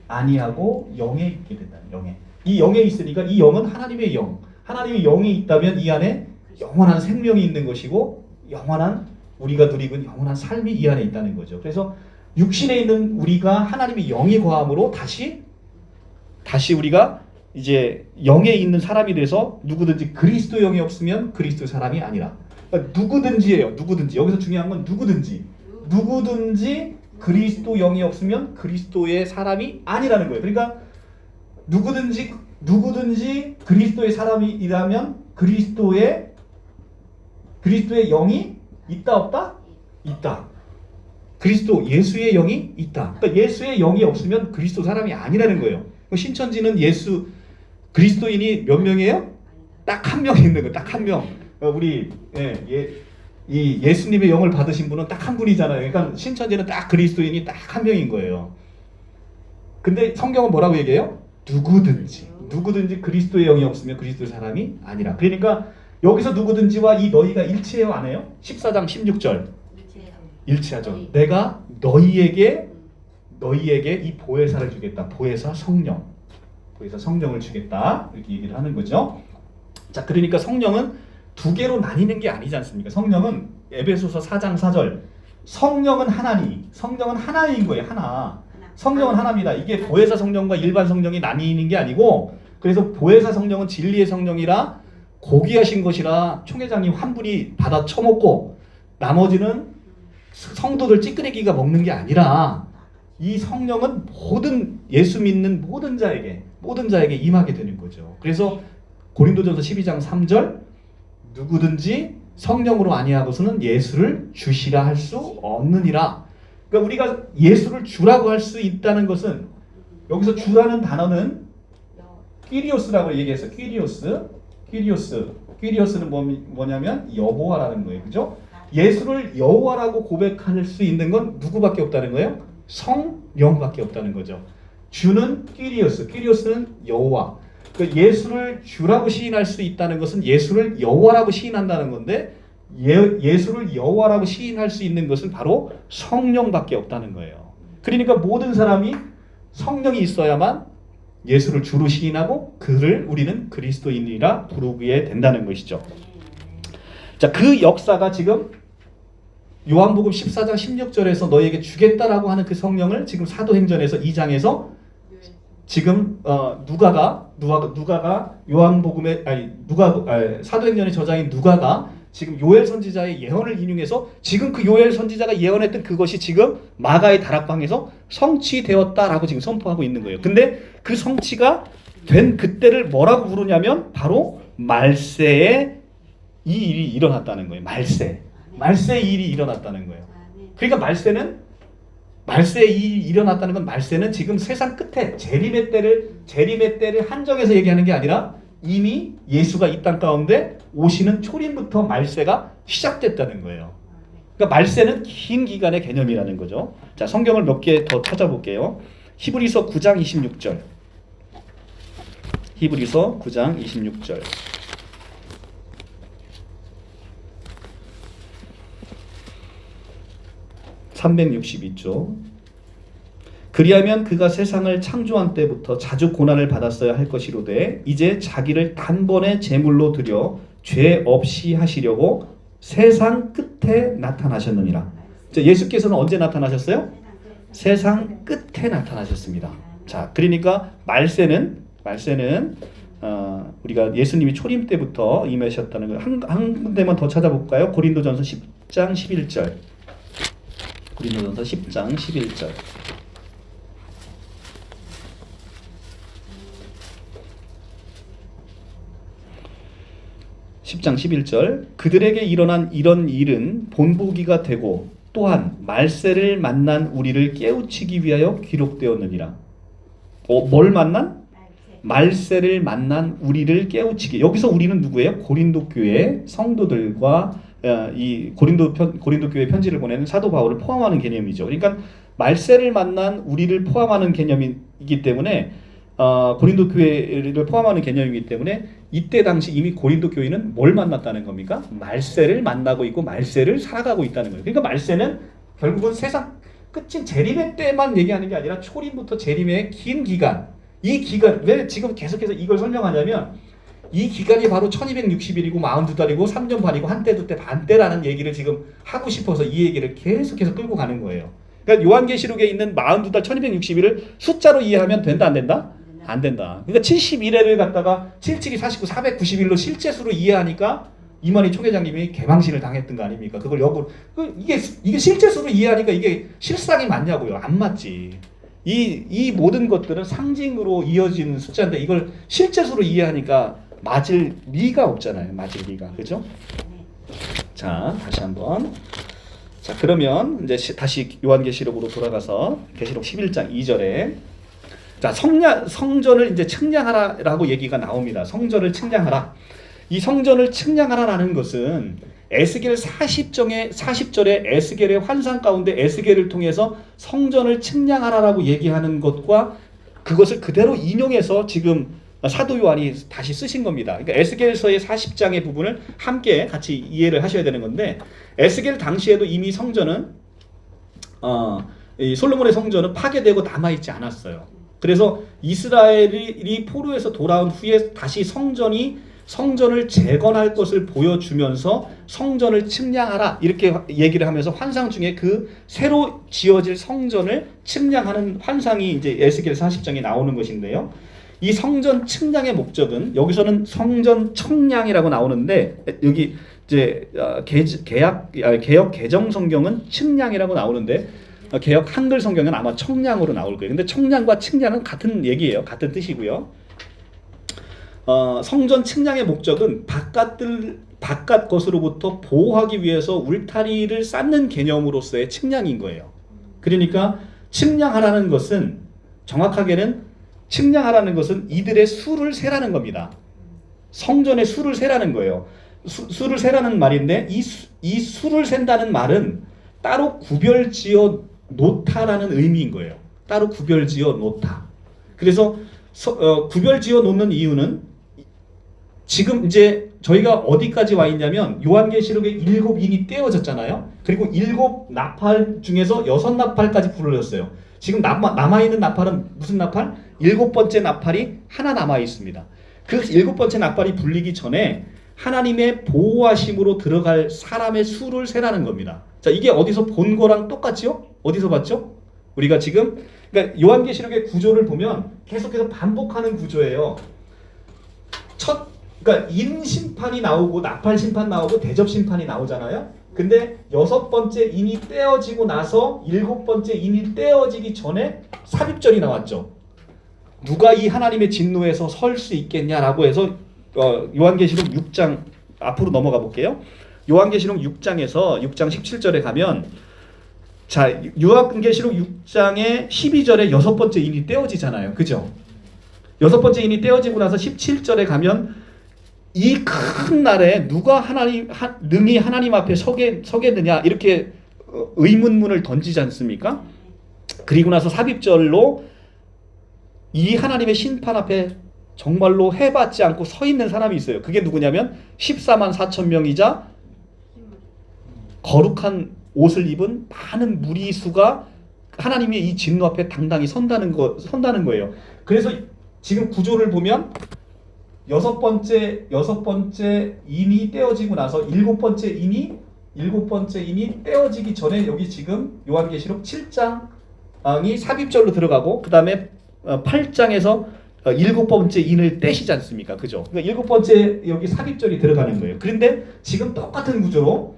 [SPEAKER 1] 아니하고 영에 있게 된다. 영에. 이 영에 있으니까 이 영은 하나님의 영. 하나님의 영이 있다면 이 안에 영원한 생명이 있는 것이고 영원한 우리가 누리고 있는 영원한 삶이 이 안에 있다는 거죠. 그래서 육신에 있는 우리가 하나님의 영이 거함으로 다시 우리가 이제 영에 있는 사람이 돼서 누구든지 그리스도 영이 없으면 그리스도 사람이 아니라. 그러니까 누구든지예요. 누구든지. 여기서 중요한 건 누구든지 그리스도 영이 없으면 그리스도의 사람이 아니라는 거예요. 그러니까 누구든지 그리스도의 사람이라면 그리스도의 영이 있다 없다? 있다. 그리스도 예수의 영이 있다. 그러니까 예수의 영이 없으면 그리스도 사람이 아니라는 거예요. 신천지는 그리스도인이 몇 명이에요? 딱 한 명 있는 거예요. 딱 한 명. 우리 이 예수님의 영을 받으신 분은 딱 한 분이잖아요. 그러니까 신천지는 딱 그리스도인이 딱 한 명인 거예요. 근데 성경은 뭐라고 얘기해요? 누구든지 그리스도의 영이 없으면 그리스도 사람이 아니라. 그러니까 여기서 누구든지와 이 너희가 일치해요, 안 해요? 14장 16절. 일치하죠. 내가 너희에게 이 보혜사를 주겠다. 보혜사 성령을 주겠다. 이렇게 얘기를 하는 거죠. 자, 그러니까 성령은 두 개로 나뉘는 게 아니지 않습니까? 성령은 에베소서 4장 4절. 성령은 하나인 거예요. 하나. 성령은 하나입니다. 이게 보혜사 성령과 일반 성령이 나뉘는 게 아니고, 그래서 보혜사 성령은 진리의 성령이라 고귀하신 것이라 총회장님 한 분이 받아 처먹고 나머지는 성도들 찌끄레기가 먹는 게 아니라 이 성령은 모든 예수 믿는 모든 자에게 임하게 되는 거죠. 그래서 고린도전서 12장 3절 누구든지 성령으로 아니하고서는 예수를 주시라 할 수 없느니라. 그러니까 우리가 예수를 주라고 할 수 있다는 것은, 여기서 주라는 단어는 끼리오스라고 얘기했어요. 끼리오스는 뭐냐면 여호와라는 거예요. 그죠? 예수를 여호와라고 고백할 수 있는 건 누구밖에 없다는 거예요? 성령밖에 없다는 거죠. 주는 끼리오스는 여호와. 그러니까 예수를 주라고 시인할 수 있다는 것은 예수를 여호와라고 시인한다는 건데, 예수를 여호와라고 시인할 수 있는 것은 바로 성령밖에 없다는 거예요. 그러니까 모든 사람이 성령이 있어야만 예수를 주로 시인하고 그를 우리는 그리스도인이라 부르게 된다는 것이죠. 자, 그 역사가 지금 요한복음 14장 16절에서 너희에게 주겠다라고 하는 그 성령을 지금 사도행전에서 2장에서 지금 누가가 사도행전의 저자인 누가가 지금 요엘 선지자의 예언을 인용해서 지금 그 요엘 선지자가 예언했던 그것이 지금 마가의 다락방에서 성취되었다라고 지금 선포하고 있는 거예요. 근데 그 성취가 된 그때를 뭐라고 부르냐면 바로 말세에 이 일이 일어났다는 거예요. 말세의 일이 일어났다는 거예요. 그러니까 말세의 일이 일어났다는 건, 말세는 지금 세상 끝에 재림의 때를 한정해서 얘기하는 게 아니라 이미 예수가 이 땅 가운데 오시는 초림부터 말세가 시작됐다는 거예요. 그러니까 말세는 긴 기간의 개념이라는 거죠. 자, 성경을 몇 개 더 찾아볼게요. 히브리서 9장 26절. 히브리서 9장 26절. 362조. 그리하면 그가 세상을 창조한 때부터 자주 고난을 받았어야 할 것이로되 이제 자기를 단번에 제물로 드려 죄 없이 하시려고 세상 끝에 나타나셨느니라. 예수께서는 언제 나타나셨어요? 세상 끝에 나타나셨습니다. 자, 그러니까 말세는 우리가 예수님이 초림 때부터 임하셨다는 걸 한 군데만 더 찾아볼까요? 고린도전서 10장 11절. 고린도전서 10장 11절. 10장 11절 그들에게 일어난 이런 일은 본보기가 되고 또한 말세를 만난 우리를 깨우치기 위하여 기록되었느니라. 뭘 만난? 말세를 만난 우리를 깨우치기. 여기서 우리는 누구예요? 고린도 교회 성도들과 이 고린도 교회 편지를 보내는 사도 바울을 포함하는 개념이죠. 그러니까 말세를 만난 우리를 포함하는 개념이기 때문에 고린도 교회를 포함하는 개념이기 때문에 이때 당시 이미 고린도 교회는 뭘 만났다는 겁니까? 말세를 만나고 있고 말세를 살아가고 있다는 거예요. 그러니까 말세는 결국은 세상 끝인 재림의 때만 얘기하는 게 아니라 초림부터 재림의 긴 기간. 이 기간, 왜 지금 계속해서 이걸 설명하냐면 이 기간이 바로 1260일이고 42달이고 3년 반이고 한때도 때 반때라는 얘기를 지금 하고 싶어서 이 얘기를 계속해서 끌고 가는 거예요. 그러니까 요한계시록에 있는 42달 1260일을 숫자로 이해하면 된다 안 된다? 안 된다. 그러니까 71회를 갖다가 77이 49, 490일로 실제 수로 이해하니까 이만희 총회장님이 개망신을 당했던 거 아닙니까? 그걸 이게 실제 수로 이해하니까 이게 실상이 맞냐고요? 안 맞지. 이 모든 것들은 상징으로 이어지는 숫자인데 이걸 실제 수로 이해하니까 맞을 리가 없잖아요. 맞을 리가. 그죠? 자, 다시 한번. 자, 그러면 이제 다시 요한계시록으로 돌아가서 계시록 11장 2절에 자, 성전을 이제 측량하라라고 얘기가 나옵니다. 성전을 측량하라. 이 성전을 측량하라라는 것은 에스겔 40절의 에스겔의 환상 가운데 에스겔을 통해서 성전을 측량하라라고 얘기하는 것과 그것을 그대로 인용해서 지금 사도 요한이 다시 쓰신 겁니다. 그러니까 에스겔서의 40장의 부분을 함께 같이 이해를 하셔야 되는 건데 에스겔 당시에도 이미 성전은 이 솔로몬의 성전은 파괴되고 남아있지 않았어요. 그래서 이스라엘이 포로에서 돌아온 후에 다시 성전을 재건할 것을 보여주면서 성전을 측량하라 이렇게 얘기를 하면서 환상 중에 그 새로 지어질 성전을 측량하는 환상이 이제 에스겔 40장에 나오는 것인데요. 이 성전 측량의 목적은 여기서는 성전 청량이라고 나오는데 여기 이제 개역 개정 성경은 측량이라고 나오는데 개역 한글 성경은 아마 청량으로 나올 거예요. 근데 청량과 측량은 같은 얘기예요. 같은 뜻이고요. 성전 측량의 목적은 바깥 것으로부터 보호하기 위해서 울타리를 쌓는 개념으로서의 측량인 거예요. 그러니까 측량하라는 것은 정확하게는 이들의 수를 세라는 겁니다. 성전의 수를 세라는 거예요. 수를 세라는 말인데 이 수를 센다는 말은 따로 구별지어 놓다라는 의미인 거예요. 따로 구별지어 놓다. 그래서 구별지어 놓는 이유는 지금 이제 저희가 어디까지 와 있냐면 요한계시록에 7인이 떼어졌잖아요. 그리고 7나팔 중에서 6나팔까지 불러졌어요. 지금 남아있는 나팔은 무슨 나팔? 7번째 나팔이 하나 남아있습니다. 그 7번째 나팔이 불리기 전에 하나님의 보호하심으로 들어갈 사람의 수를 세라는 겁니다. 자, 이게 어디서 본 거랑 똑같지요? 어디서 봤죠? 우리가 지금 그러니까 요한계시록의 구조를 보면 계속해서 반복하는 구조예요. 그러니까 인심판이 나오고 나팔 심판 나오고 대접 심판이 나오잖아요. 근데 6번째 인이 떼어지고 나서 7번째 인이 떼어지기 전에 삽입절이 나왔죠. 누가 이 하나님의 진노에서 설 수 있겠냐라고 해서 요한계시록 6장 앞으로 넘어가 볼게요. 요한계시록 6장에서 6장 17절에 가면 자, 요한계시록 6장의 12절에 6번째 인이 떼어지잖아요. 그죠? 6번째 인이 떼어지고 나서 17절에 가면 이 큰 날에 누가 능히 하나님 앞에 서겠느냐 이렇게 의문문을 던지지 않습니까? 그리고 나서 삽입절로 이 하나님의 심판 앞에 정말로 해받지 않고 서 있는 사람이 있어요. 그게 누구냐면 14만 4천 명이자 거룩한 옷을 입은 많은 무리수가 하나님의 이 진노 앞에 당당히 선다는 거예요. 그래서 지금 구조를 보면 6번째 인이 떼어지고 나서 7번째 인이 떼어지기 전에 여기 지금 요한계시록 7장이 삽입절로 들어가고 그 다음에 8장에서 7번째 인을 떼시지 않습니까? 그죠? 그러니까 7번째 여기 삽입절이 들어가는 거예요. 그런데 지금 똑같은 구조로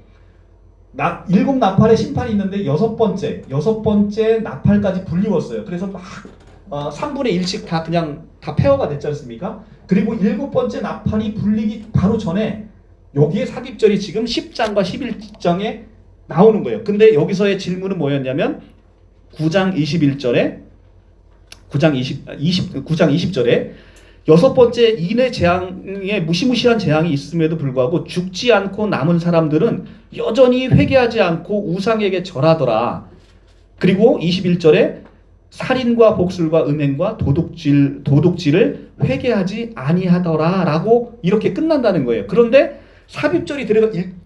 [SPEAKER 1] 7나팔의 심판이 있는데 6번째 나팔까지 불리웠어요. 그래서 막 3분의 1씩 다 그냥 다 폐허가 됐지 않습니까? 그리고 7번째 나팔이 불리기 바로 전에 여기에 삽입절이 지금 10장과 11장에 나오는 거예요. 근데 여기서의 질문은 뭐였냐면 9장 21절에 9장 20절에 여섯 번째 인의 재앙에 무시무시한 재앙이 있음에도 불구하고 죽지 않고 남은 사람들은 여전히 회개하지 않고 우상에게 절하더라. 그리고 21절에 살인과 복술과 음행과 도둑질을 회개하지 아니하더라라고 이렇게 끝난다는 거예요. 그런데 삽입절이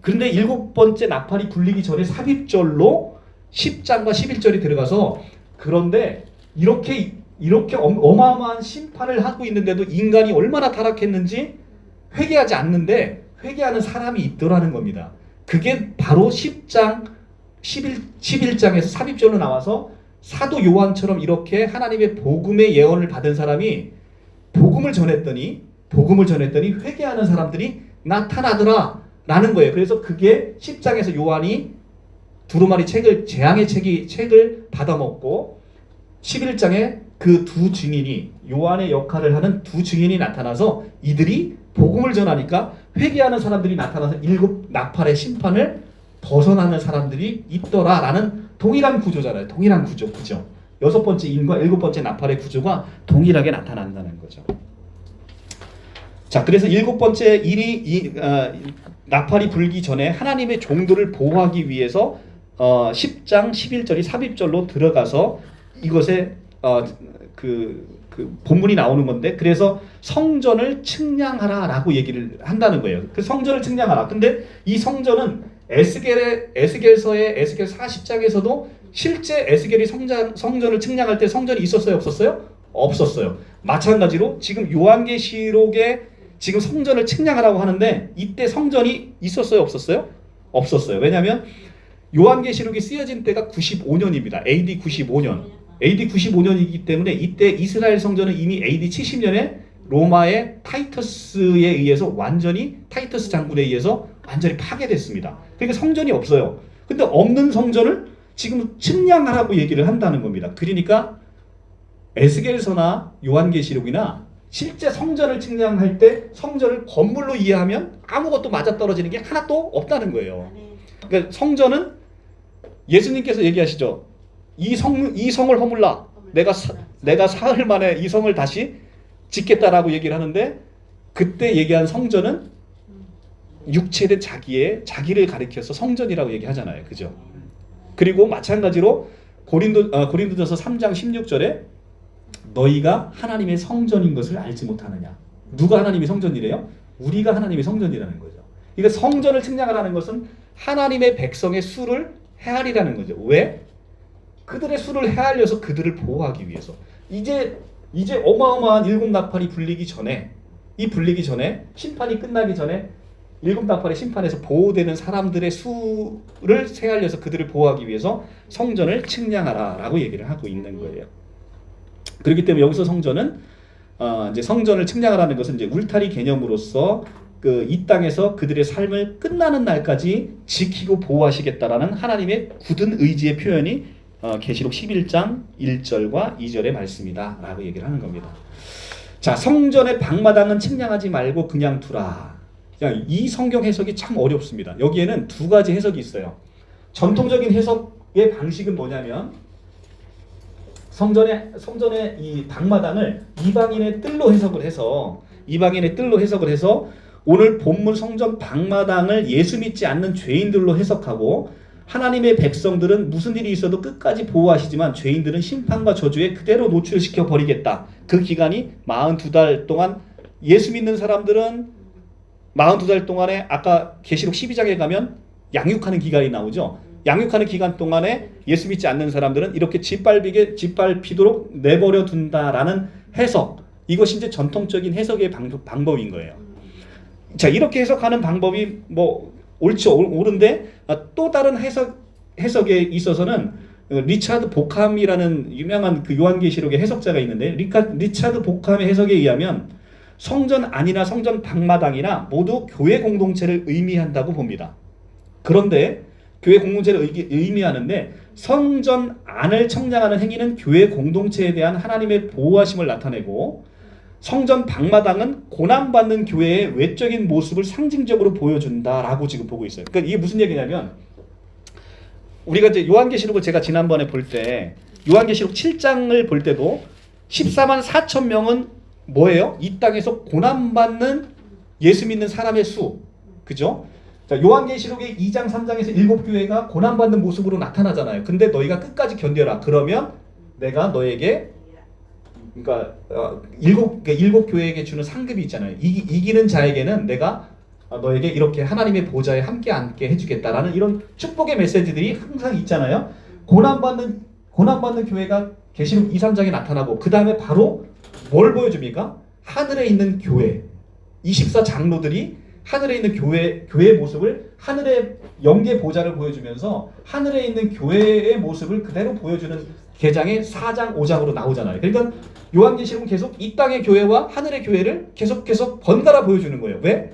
[SPEAKER 1] 그런데 일곱 번째 나팔이 불리기 전에 삽입절로 10장과 11절이 들어가서 그런데 이렇게 어마어마한 심판을 하고 있는데도 인간이 얼마나 타락했는지 회개하지 않는데 회개하는 사람이 있더라는 겁니다. 그게 바로 10장 11장에서 삽입절로 나와서 사도 요한처럼 이렇게 하나님의 복음의 예언을 받은 사람이 복음을 전했더니 회개하는 사람들이 나타나더라 라는 거예요. 그래서 그게 10장에서 요한이 두루마리 재앙의 책을 받아먹고 11장에 그 두 증인이 요한의 역할을 하는 두 증인이 나타나서 이들이 복음을 전하니까 회개하는 사람들이 나타나서 일곱 나팔의 심판을 벗어나는 사람들이 있더라라는 동일한 구조잖아요. 동일한 구조, 그죠? 여섯 번째 인과 일곱 번째 나팔의 구조가 동일하게 나타난다는 거죠. 자, 그래서 일곱 번째 나팔이 불기 전에 하나님의 종들을 보호하기 위해서 10장 11절이 삽입절로 들어가서 이것에 본문이 나오는 건데 그래서 성전을 측량하라라고 얘기를 한다는 거예요. 그 성전을 측량하라. 근데 이 성전은 에스겔서의 에스겔 40장에서도 실제 에스겔이 성전을 측량할 때 성전이 있었어요, 없었어요? 없었어요. 마찬가지로 지금 요한계시록에 지금 성전을 측량하라고 하는데 이때 성전이 있었어요, 없었어요? 없었어요. 왜냐하면 요한계시록이 쓰여진 때가 95년입니다. AD 95년. AD 95년이기 때문에 이때 이스라엘 성전은 이미 AD 70년에 로마의 타이터스 장군에 의해서 완전히 파괴됐습니다. 그러니까 성전이 없어요. 근데 없는 성전을 지금 측량하라고 얘기를 한다는 겁니다. 그러니까 에스겔서나 요한계시록이나 실제 성전을 측량할 때 성전을 건물로 이해하면 아무것도 맞아떨어지는 게 하나도 없다는 거예요. 그러니까 성전은 예수님께서 얘기하시죠. 이 성을 허물라. 내가 사흘 만에 이 성을 다시 짓겠다라고 얘기를 하는데 그때 얘기한 성전은 육체된 자기를 가리켜서 성전이라고 얘기하잖아요. 그죠? 그리고 마찬가지로 고린도전서 3장 16절에 너희가 하나님의 성전인 것을 알지 못하느냐. 누가 하나님의 성전이래요? 우리가 하나님의 성전이라는 거죠. 그러니까 성전을 측량하라는 것은 하나님의 백성의 수를 헤아리라는 거죠. 왜? 그들의 수를 헤아려서 그들을 보호하기 위해서. 이제 어마어마한 일곱 나팔이 불리기 전에 심판이 끝나기 전에 일곱 나팔의 심판에서 보호되는 사람들의 수를 헤아려서 그들을 보호하기 위해서 성전을 측량하라라고 얘기를 하고 있는 거예요. 그렇기 때문에 여기서 성전은 이제 성전을 측량하라는 것은 이제 울타리 개념으로서 이 땅에서 그들의 삶을 끝나는 날까지 지키고 보호하시겠다라는 하나님의 굳은 의지의 표현이 계시록 11장 1절과 2절의 말씀이다 라고 얘기를 하는 겁니다. 자, 성전의 방마당은 측량하지 말고 그냥 두라. 이 성경 해석이 참 어렵습니다. 여기에는 두 가지 해석이 있어요. 전통적인 해석의 방식은 뭐냐면 성전의 이 방마당을 이방인의 뜰로 해석을 해서 오늘 본문 성전 방마당을 예수 믿지 않는 죄인들로 해석하고 하나님의 백성들은 무슨 일이 있어도 끝까지 보호하시지만 죄인들은 심판과 저주에 그대로 노출시켜 버리겠다. 그 기간이 42달 동안 예수 믿는 사람들은 42달 동안에 아까 계시록 12장에 가면 양육하는 기간이 나오죠. 양육하는 기간 동안에 예수 믿지 않는 사람들은 이렇게 짓밟히도록 내버려 둔다라는 해석. 이것이 이제 전통적인 해석의 방법인 거예요. 자, 이렇게 해석하는 방법이 옳은데 또 다른 해석에 있어서는 리차드 보캄이라는 유명한 그 요한계시록의 해석자가 있는데 리차드 보캄의 해석에 의하면 성전 안이나 성전 방마당이나 모두 교회 공동체를 의미한다고 봅니다. 그런데 교회 공동체를 의미하는데 성전 안을 측량하는 행위는 교회 공동체에 대한 하나님의 보호하심을 나타내고 성전 방마당은 고난받는 교회의 외적인 모습을 상징적으로 보여준다라고 지금 보고 있어요. 그러니까 이게 무슨 얘기냐면 우리가 이제 요한계시록을 제가 지난번에 볼 때 요한계시록 7장을 볼 때도 14만 4천 명은 뭐예요? 이 땅에서 고난받는 예수 믿는 사람의 수. 그죠? 자, 요한계시록의 2장 3장에서 7교회가 고난받는 모습으로 나타나잖아요. 근데 너희가 끝까지 견뎌라. 그러면 내가 너에게 그러니까 일곱 교회에게 주는 상급이 있잖아요. 이기는 자에게는 내가 너에게 이렇게 하나님의 보좌에 함께 앉게 해주겠다라는 이런 축복의 메시지들이 항상 있잖아요. 고난받는 교회가 계시록 2, 3장에 나타나고 그 다음에 바로 뭘 보여줍니까? 하늘에 있는 교회 24 장로들이 하늘에 있는 교회의 모습을 하늘의 영계 보좌를 보여주면서 하늘에 있는 교회의 모습을 그대로 보여주는 계장의 4장 5장으로 나오잖아요. 그러니까 요한계시록은 계속 이 땅의 교회와 하늘의 교회를 계속 번갈아 보여주는 거예요. 왜?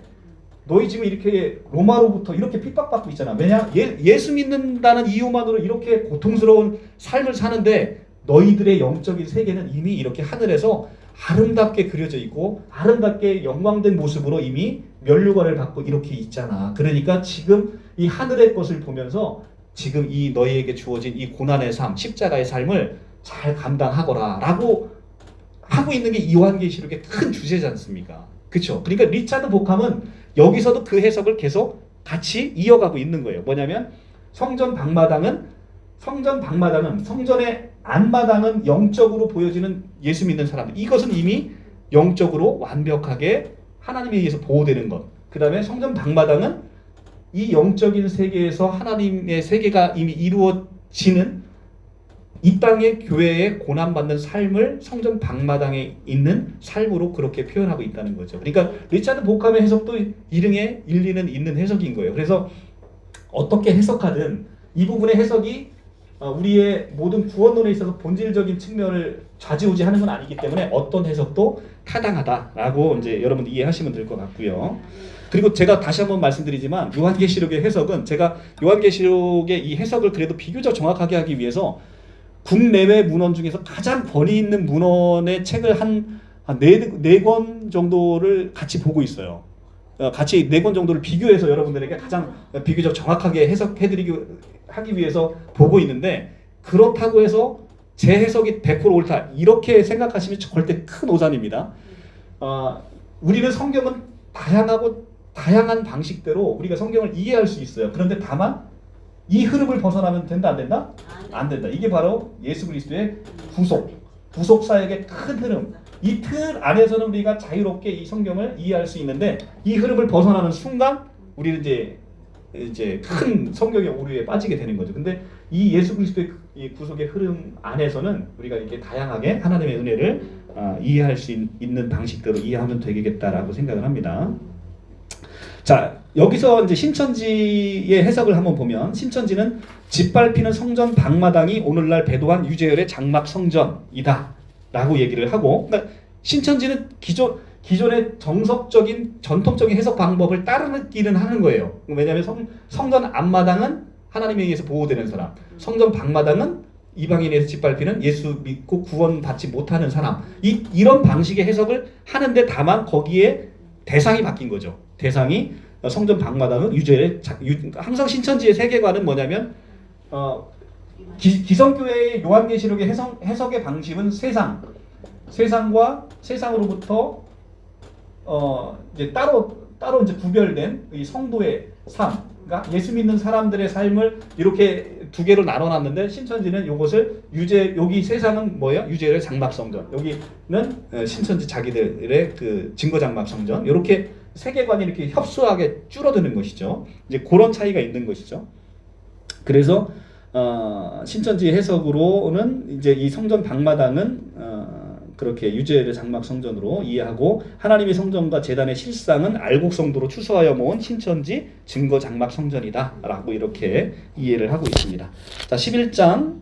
[SPEAKER 1] 너희 지금 이렇게 로마로부터 이렇게 핍박받고 있잖아. 왜냐? 예수 믿는다는 이유만으로 이렇게 고통스러운 삶을 사는데 너희들의 영적인 세계는 이미 이렇게 하늘에서 아름답게 그려져 있고 아름답게 영광된 모습으로 이미 면류관을 받고 이렇게 있잖아. 그러니까 지금 이 하늘의 것을 보면서 지금 이 너희에게 주어진 이 고난의 삶, 십자가의 삶을 잘 감당하거라 라고 하고 있는 게 요한계시록의 큰 주제지 않습니까? 그렇죠? 그러니까 리차드 보캄은 여기서도 그 해석을 계속 같이 이어가고 있는 거예요. 뭐냐면 성전의 안마당은 영적으로 보여지는 예수 믿는 사람들. 이것은 이미 영적으로 완벽하게 하나님에 의해서 보호되는 것. 그 다음에 성전 방마당은 이 영적인 세계에서 하나님의 세계가 이미 이루어지는 이 땅의 교회의 고난받는 삶을 성전 방마당에 있는 삶으로 그렇게 표현하고 있다는 거죠. 그러니까 리차드 보캄의 해석도 일리는 있는 해석인 거예요. 그래서 어떻게 해석하든 이 부분의 해석이 우리의 모든 구원론에 있어서 본질적인 측면을 좌지우지하는 건 아니기 때문에 어떤 해석도 타당하다라고 이제 여러분들 이해하시면 될 것 같고요. 그리고 제가 다시 한번 말씀드리지만 요한계시록의 해석은 제가 요한계시록의 이 해석을 그래도 비교적 정확하게 하기 위해서 국내외 문헌 중에서 가장 권위 있는 문헌의 책을 한 4권 정도를 같이 보고 있어요. 같이 4권 정도를 비교해서 여러분들에게 가장 비교적 정확하게 하기 위해서 보고 있는데 그렇다고 해서 제 해석이 100% 옳다 이렇게 생각하시면 절대 큰 오산입니다. 우리는 성경은 다양한 방식대로 우리가 성경을 이해할 수 있어요. 그런데 다만 이 흐름을 벗어나면 된다 안 된다? 안 된다. 이게 바로 예수 그리스도의 구속 사역의 큰 흐름. 이 틀 안에서는 우리가 자유롭게 이 성경을 이해할 수 있는데 이 흐름을 벗어나는 순간 우리는 이제 큰 성경의 오류에 빠지게 되는 거죠. 근데 이 예수 그리스도의 이 구속의 흐름 안에서는 우리가 이렇게 다양하게 하나님의 은혜를 이해할 수 있는 방식대로 이해하면 되겠다라고 생각을 합니다. 자, 여기서 이제 신천지의 해석을 한번 보면 신천지는 짓밟히는 성전 방마당이 오늘날 배도한 유재열의 장막 성전이다라고 얘기를 하고, 그러니까 신천지는 기존의 전통적인 해석 방법을 따르기는 하는 거예요. 왜냐하면 성전 앞마당은 하나님에 의해서 보호되는 사람, 성전 방마당은 이방인에서 짓밟히는 예수 믿고 구원받지 못하는 사람, 이런 방식의 해석을 하는데 다만 거기에 대상이 바뀐 거죠. 대상이 성전 방마당은 유죄의 항상 신천지의 세계관은 뭐냐면 기성교회의 요한계시록의 해석의 방식은 세상과 세상으로부터 이제 따로 이제 구별된 이 성도의 삶, 그러니까 예수 믿는 사람들의 삶을 이렇게 두 개로 나눠놨는데 신천지는 이것을 여기 세상은 뭐예요? 유재열의 장막 성전, 여기는 신천지 자기들의 그 증거 장막 성전, 이렇게 세계관이 이렇게 협소하게 줄어드는 것이죠. 이제 그런 차이가 있는 것이죠. 그래서 신천지 해석으로는 이제 이 성전 방마당은 그렇게 유재열의 장막 성전으로 이해하고 하나님의 성전과 제단의 실상은 알곡성도로 추수하여 모은 신천지 증거 장막 성전이다라고 이렇게 이해를 하고 있습니다. 자, 11장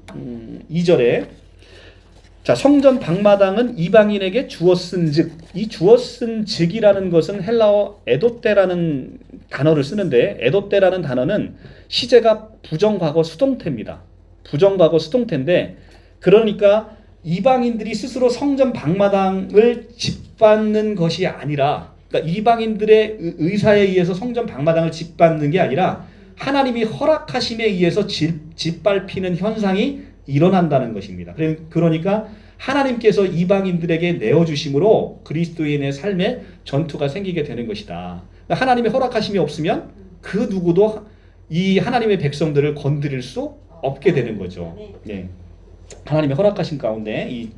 [SPEAKER 1] 2절에 자, 성전 방마당은 이방인에게 주었은즉, 이 주었은즉이라는 것은 헬라어 에도떼라는 단어를 쓰는데 에도떼라는 단어는 시제가 부정과거 수동태입니다. 부정과거 수동태인데 그러니까 이방인들이 스스로 성전 방마당을 짓밟는 것이 아니라, 그러니까 이방인들의 의사에 의해서 성전 방마당을 짓밟는 게 아니라 하나님이 허락하심에 의해서 짓밟히는 현상이 일어난다는 것입니다. 그러니까 하나님께서 이방인들에게 내어주심으로 그리스도인의 삶에 전투가 생기게 되는 것이다. 하나님의 허락하심이 없으면 그 누구도 이 하나님의 백성들을 건드릴 수 없게 되는 거죠. 네. 하나님의 허락하심 가운데 이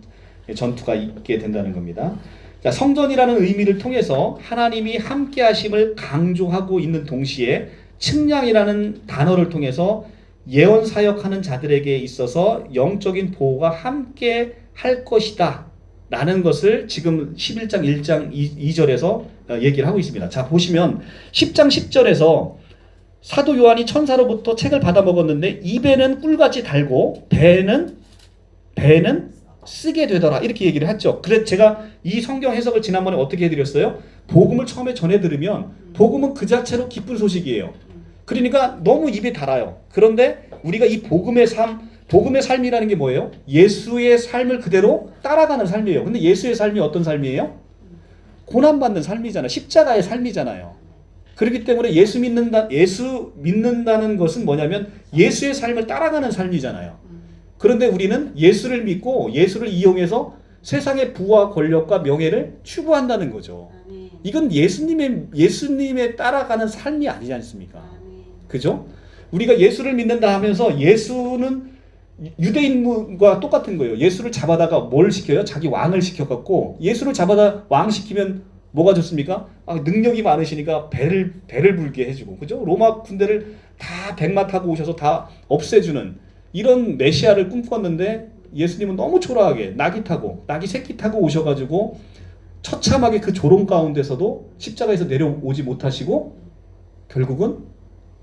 [SPEAKER 1] 전투가 있게 된다는 겁니다. 자, 성전이라는 의미를 통해서 하나님이 함께 하심을 강조하고 있는 동시에 측량이라는 단어를 통해서 예언 사역하는 자들에게 있어서 영적인 보호가 함께 할 것이다 라는 것을 지금 11장 1장 2절에서 얘기를 하고 있습니다. 자, 보시면 10장 10절에서 사도 요한이 천사로부터 책을 받아 먹었는데 입에는 꿀같이 달고 배는 쓰게 되더라, 이렇게 얘기를 했죠. 그래서 제가 이 성경 해석을 지난번에 어떻게 해드렸어요? 복음을 처음에 전해 들으면 복음은 그 자체로 기쁜 소식이에요. 그러니까 너무 입에 달아요. 그런데 우리가 이 복음의 삶이라는 게 뭐예요? 예수의 삶을 그대로 따라가는 삶이에요. 근데 예수의 삶이 어떤 삶이에요? 고난받는 삶이잖아요. 십자가의 삶이잖아요. 그렇기 때문에 예수 믿는다는 것은 뭐냐면 예수의 삶을 따라가는 삶이잖아요. 그런데 우리는 예수를 믿고 예수를 이용해서 세상의 부와 권력과 명예를 추구한다는 거죠. 이건 예수님의 따라가는 삶이 아니지 않습니까? 그죠? 우리가 예수를 믿는다 하면서 예수는 유대인과 똑같은 거예요. 예수를 잡아다가 뭘 시켜요? 자기 왕을 시켜갖고 예수를 잡아다 왕 시키면 뭐가 좋습니까? 능력이 많으시니까 배를 불게 해주고, 그죠? 로마 군대를 다 백마 타고 오셔서 다 없애주는 이런 메시아를 꿈꿨는데 예수님은 너무 초라하게 나귀 새끼 타고 오셔가지고 처참하게 그 조롱 가운데서도 십자가에서 내려오지 못하시고 결국은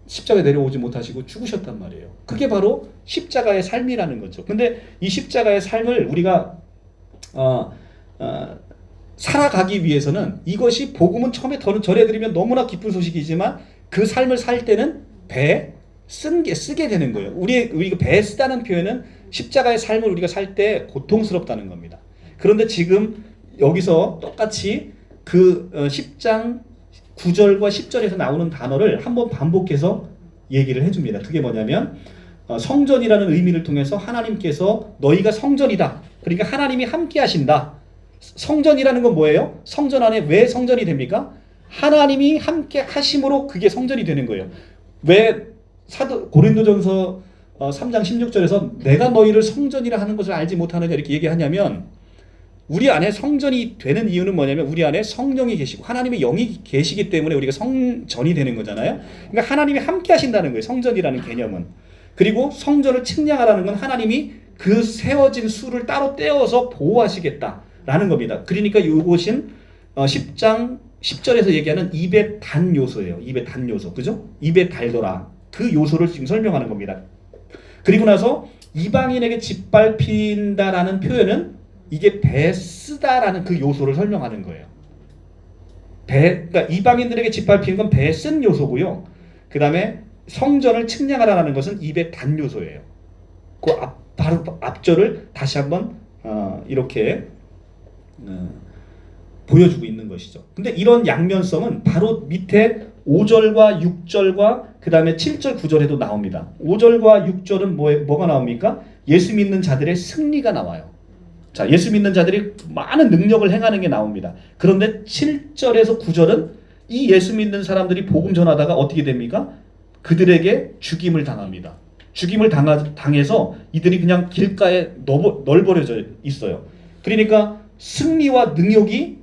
[SPEAKER 1] 십자가에 내려오지 못하시고 죽으셨단 말이에요. 그게 바로 십자가의 삶이라는 거죠. 근데 이 십자가의 삶을 우리가 살아가기 위해서는 이것이 복음은 처음에 전해드리면 너무나 기쁜 소식이지만 그 삶을 살 때는 쓰게 되는 거예요. 우리가 배 쓰다는 표현은 십자가의 삶을 우리가 살 때 고통스럽다는 겁니다. 그런데 지금 여기서 똑같이 그 10장 9절과 10절에서 나오는 단어를 한번 반복해서 얘기를 해줍니다. 그게 뭐냐면 성전이라는 의미를 통해서 하나님께서 너희가 성전이다. 그러니까 하나님이 함께 하신다. 성전이라는 건 뭐예요? 성전 안에 왜 성전이 됩니까? 하나님이 함께 하심으로 그게 성전이 되는 거예요. 왜 고린도전서 3장 16절에서 내가 너희를 성전이라 하는 것을 알지 못하느냐 이렇게 얘기하냐면, 우리 안에 성전이 되는 이유는 뭐냐면 우리 안에 성령이 계시고 하나님의 영이 계시기 때문에 우리가 성전이 되는 거잖아요. 그러니까 하나님이 함께 하신다는 거예요, 성전이라는 개념은. 그리고 성전을 측량하라는 건 하나님이 그 세워진 수를 따로 떼어서 보호하시겠다라는 겁니다. 그러니까 이것은 10장 10절에서 얘기하는 입의 단 요소예요. 입의 단 요소. 그죠? 입에 달더라. 그 요소를 지금 설명하는 겁니다. 그리고 나서 이방인에게 짓밟힌다라는 표현은 이게 배쓰다라는 그 요소를 설명하는 거예요. 그러니까 이방인들에게 짓밟히는 건 배쓴 요소고요. 그 다음에 성전을 측량하라는 것은 입의 단 요소예요. 바로 앞절을 다시 한번 이렇게 보여주고 있는 것이죠. 근데 이런 양면성은 바로 밑에 5절과 6절과 그 다음에 7절 9절에도 나옵니다. 5절과 6절은 뭐가 나옵니까? 예수 믿는 자들의 승리가 나와요. 자, 예수 믿는 자들이 많은 능력을 행하는 게 나옵니다. 그런데 7절에서 9절은 이 예수 믿는 사람들이 복음 전하다가 어떻게 됩니까? 그들에게 죽임을 당합니다. 죽임을 당해서 이들이 그냥 길가에 널버려져 있어요. 그러니까 승리와 능욕이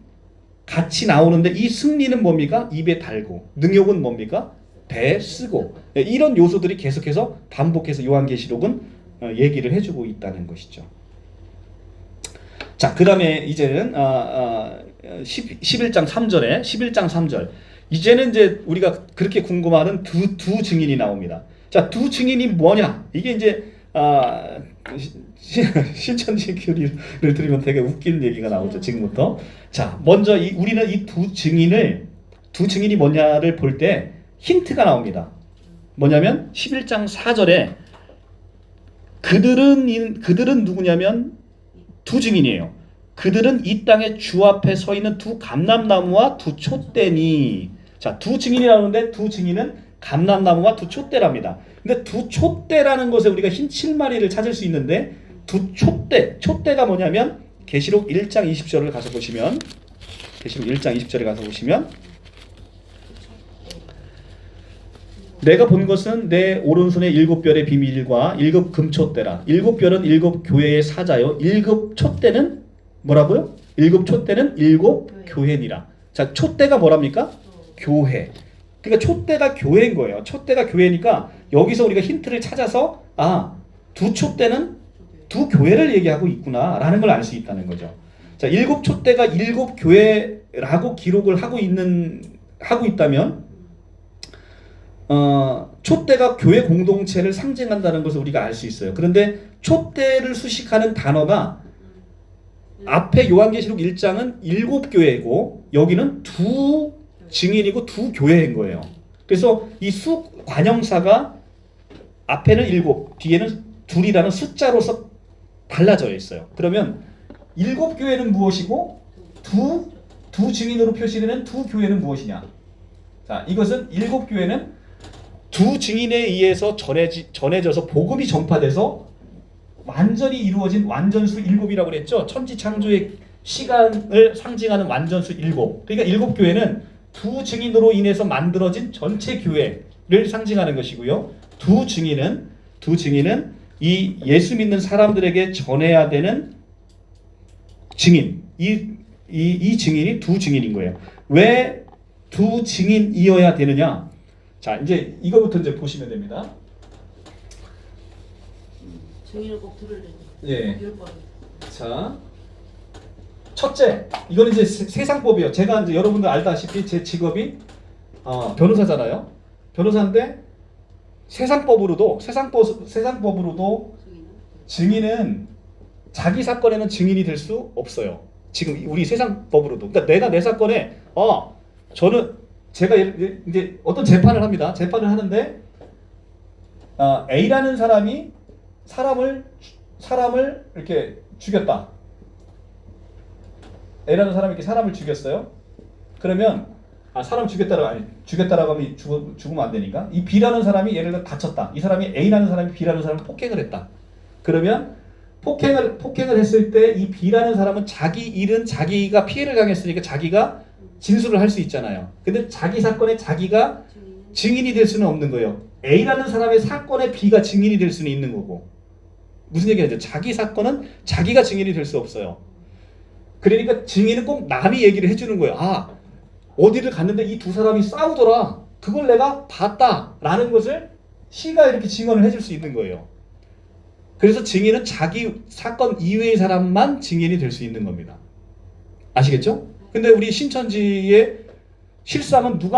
[SPEAKER 1] 같이 나오는데 이 승리는 뭡니까? 입에 달고, 능욕은 뭡니까? 배에 쓰고. 이런 요소들이 계속해서 반복해서 요한계시록은 얘기를 해주고 있다는 것이죠. 자, 그 다음에 이제는 11장 3절. 이제는 이제 우리가 그렇게 궁금해하는 두 증인이 나옵니다. 자, 두 증인이 뭐냐? 이게 이제 신천지 교리를 들으면 되게 웃기는 얘기가 나오죠, 지금부터. 자, 먼저 우리는 이 두 증인이 뭐냐를 볼 때 힌트가 나옵니다. 뭐냐면 11장 4절에 그들은 누구냐면 두 증인이에요. 그들은 이 땅의 주 앞에 서 있는 두 감람나무와 두 촛대니. 자, 두 증인이 나오는데 두 증인은 감람나무와 두 촛대랍니다. 근데 두 촛대라는 것에 우리가 흰 칠마리를 찾을 수 있는데 두 촛대가 뭐냐면 계시록 1장 20절을 가서 보시면 계시록 1장 20절에 가서 보시면 내가 본 것은 내 오른손의 일곱 별의 비밀과 일곱 금촛대라. 일곱 별은 일곱 교회의 사자요. 일곱 촛대는 뭐라고요? 일곱 촛대는 일곱 교회니라. 자, 촛대가 뭐랍니까? 교회. 그러니까 촛대가 교회인 거예요. 촛대가 교회니까 여기서 우리가 힌트를 찾아서 두 촛대는 두 교회를 얘기하고 있구나라는 걸 알 수 있다는 거죠. 자, 일곱 촛대가 일곱 교회라고 기록을 하고 있다면 촛대가 교회 공동체를 상징한다는 것을 우리가 알 수 있어요. 그런데 촛대를 수식하는 단어가 앞에 요한계시록 1장은 일곱 교회이고 여기는 두 증인이고 두 교회인 거예요. 그래서 이 관형사가 앞에는 일곱, 뒤에는 둘이라는 숫자로서 달라져 있어요. 그러면 일곱 교회는 무엇이고 두 증인으로 표시되는 두 교회는 무엇이냐? 자, 이것은 일곱 교회는 두 증인에 의해서 전해져서 복음이 전파돼서 완전히 이루어진 완전수 일곱이라고 그랬죠. 천지 창조의 시간을 상징하는 완전수 일곱. 그러니까 일곱 교회는 두 증인으로 인해서 만들어진 전체 교회를 상징하는 것이고요. 두 증인은 이 예수 믿는 사람들에게 전해야 되는 증인. 이 증인이 두 증인인 거예요. 왜 두 증인이어야 되느냐? 자, 이제 이거부터 이제 보시면 됩니다.
[SPEAKER 2] 증인을 꼭 들으려고.
[SPEAKER 1] 예. 자, 첫째, 이거는 이제 세상법이에요. 제가 이제 여러분들 알다시피 제 직업이 변호사잖아요. 변호사인데 세상법으로도 증인은 자기 사건에는 증인이 될 수 없어요. 지금 우리 세상법으로도. 그러니까 내가 내 사건에 제가 이제 어떤 재판을 합니다. 재판을 하는데 A라는 사람이 사람을 이렇게 죽였다. A라는 사람이 이렇게 사람을 죽였어요. 그러면 사람 죽였다라고 하면 죽으면 안 되니까 이 B라는 사람이 예를 들어 다쳤다. 이 사람이 A라는 사람이 B라는 사람을 폭행을 했다. 그러면 폭행을 했을 때 이 B라는 사람은 자기 일은 자기가 피해를 당했으니까 자기가 진술을 할 수 있잖아요. 근데 자기 사건에 자기가 증인이 될 수는 없는 거예요. A라는 사람의 사건에 B가 증인이 될 수는 있는 거고. 무슨 얘기냐면 자기 사건은 자기가 증인이 될 수 없어요. 그러니까 증인은 꼭 남이 얘기를 해주는 거예요. 어디를 갔는데 이 두 사람이 싸우더라. 그걸 내가 봤다라는 것을 C가 이렇게 증언을 해줄 수 있는 거예요. 그래서 증인은 자기 사건 이외의 사람만 증인이 될 수 있는 겁니다. 아시겠죠? 근데 우리 신천지의 실상은 누구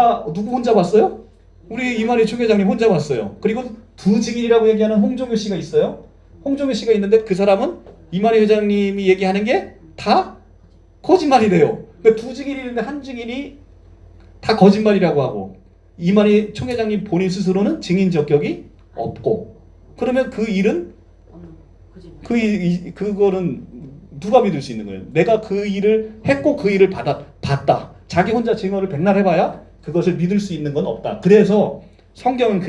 [SPEAKER 1] 혼자 봤어요? 우리 이만희 총회장님 혼자 봤어요. 그리고 두 증인이라고 얘기하는 홍종효 씨가 있어요. 홍종효 씨가 있는데 그 사람은 이만희 회장님이 얘기하는 게 다 거짓말이래요. 그러니까 두 증인이 있는데 한 증인이 다 거짓말이라고 하고 이만희 총회장님 본인 스스로는 증인 적격이 없고 그러면 그 일은 그거는 누가 믿을 수 있는 거예요? 내가 그 일을 했고 그 일을 봤다. 자기 혼자 증언을 백날 해봐야 그것을 믿을 수 있는 건 없다. 그래서 성경은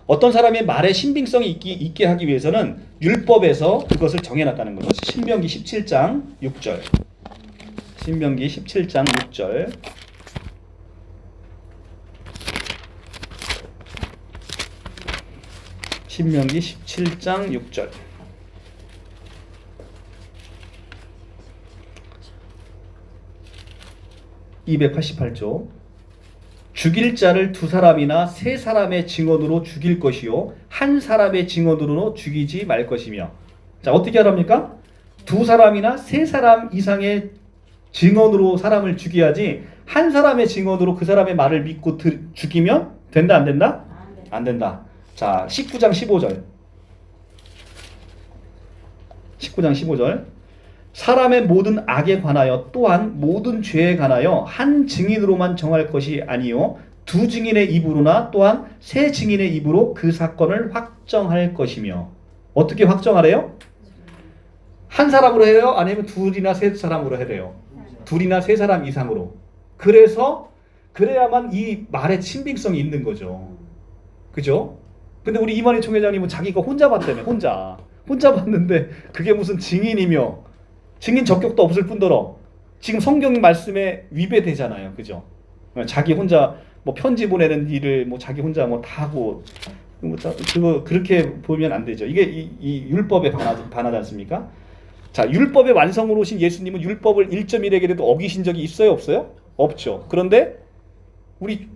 [SPEAKER 1] 어떤 사람의 말에 신빙성이 있게 하기 위해서는 율법에서 그것을 정해놨다는 거죠. 신명기 17장 6절. 신명기 17장 6절. 신명기 17장 6절. (288조) 죽일 자를 두 사람이나 세 사람의 증언으로 죽일 것이요 한 사람의 증언으로 죽이지 말 것이며. 자, 어떻게 하랍니까? 두 사람이나 세 사람 이상의 증언으로 사람을 죽여야지 한 사람의 증언으로 그 사람의 말을 믿고 죽이면 된다 안 된다? 안 된다. 자, 19장 15절. 19장 15절. 사람의 모든 악에 관하여 또한 모든 죄에 관하여 한 증인으로만 정할 것이 아니요 두 증인의 입으로나 또한 세 증인의 입으로 그 사건을 확정할 것이며. 어떻게 확정하래요? 한 사람으로 해요? 아니면 둘이나 세 사람으로 해야 돼요? 둘이나 세 사람 이상으로. 그래서 그래야만 이 말의 친빙성이 있는 거죠. 그죠? 근데 우리 이만희 총회장님은 자기가 혼자 봤다며. 혼자 봤는데 그게 무슨 증인이며 증인 적격도 없을 뿐더러 지금 성경 말씀에 위배되잖아요. 그죠? 자기 혼자 뭐 편지 보내는 일을 뭐 자기 혼자 뭐 다 하고 그거 그렇게 보면 안 되죠. 이게 이 율법에 반하지 않습니까? 자, 율법의 완성으로 오신 예수님은 율법을 1.1에게라도 어기신 적이 있어요, 없어요? 없죠. 그런데 우리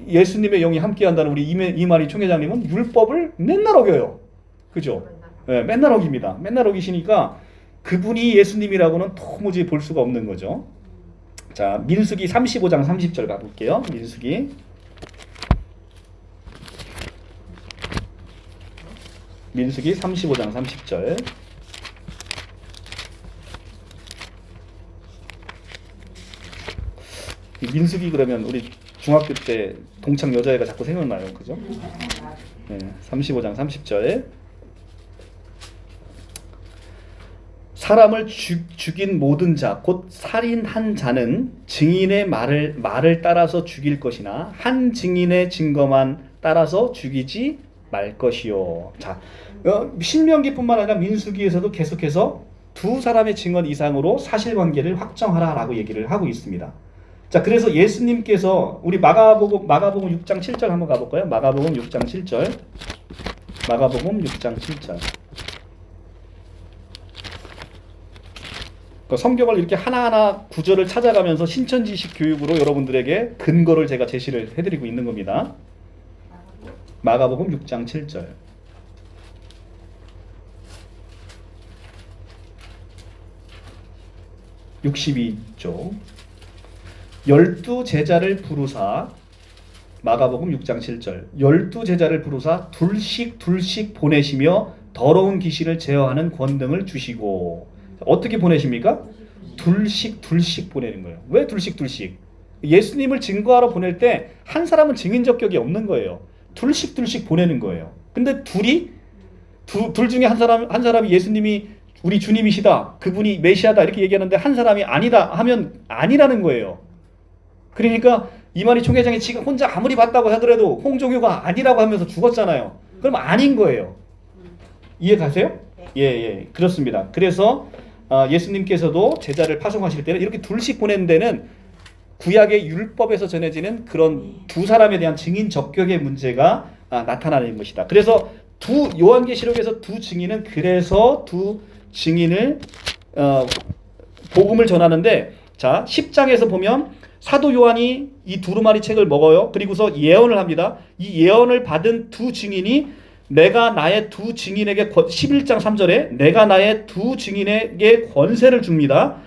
[SPEAKER 1] 예수님의 영이 함께한다는 우리 이만희 총회장님은 율법을 맨날 어겨요. 그죠? 네, 맨날 어깁니다. 맨날 어기시니까 그분이 예수님이라고는 도무지 볼 수가 없는 거죠. 자, 민수기 35장 30절 가볼게요. 민수기 35장 30절. 민수기 그러면 우리 중학교 때 동창 여자애가 자꾸 생각나요. 그죠? 네, 35장 30절. 사람을 죽인 모든 자, 곧 살인한 자는 증인의 말을 따라서 죽일 것이나 한 증인의 증거만 따라서 죽이지 말 것이요. 자, 신명기뿐만 아니라 민수기에서도 계속해서 두 사람의 증언 이상으로 사실관계를 확정하라라고 얘기를 하고 있습니다. 자, 그래서 예수님께서 우리 마가복음 6장 7절 한번 가볼까요? 마가복음 6장 7절. 마가복음 6장 7절. 성경을 이렇게 하나하나 구절을 찾아가면서 신천지식 교육으로 여러분들에게 근거를 제가 제시를 해드리고 있는 겁니다. 마가복음 6장 7절. (62쪽) 12제자를 부르사 마가복음 6장 7절 12제자를 부르사 둘씩 보내시며 더러운 귀신을 제어하는 권능을 주시고. 어떻게 보내십니까? 둘씩 보내는 거예요. 왜 둘씩? 예수님을 증거하러 보낼 때 한 사람은 증인 적격이 없는 거예요. 둘씩 보내는 거예요. 근데 둘 중에 한 사람이 예수님이 우리 주님이시다, 그분이 메시아다 이렇게 얘기하는데 한 사람이 아니다 하면 아니라는 거예요. 그러니까 이만희 총회장이 지금 혼자 아무리 봤다고 하더라도 홍종효가 아니라고 하면서 죽었잖아요. 그럼 아닌 거예요. 이해 가세요? 예, 그렇습니다. 그래서 예수님께서도 제자를 파송하실 때는 이렇게 둘씩 보내는 데는 구약의 율법에서 전해지는 그런 두 사람에 대한 증인 적격의 문제가 나타나는 것이다. 그래서 요한계시록에서 두 증인은 그래서 두 증인을 복음을 전하는데, 자 10장에서 보면 사도 요한이 이 두루마리 책을 먹어요. 그리고서 예언을 합니다. 이 예언을 받은 두 증인이 내가 나의 두 증인에게 11장 3절에 내가 나의 두 증인에게 권세를 줍니다.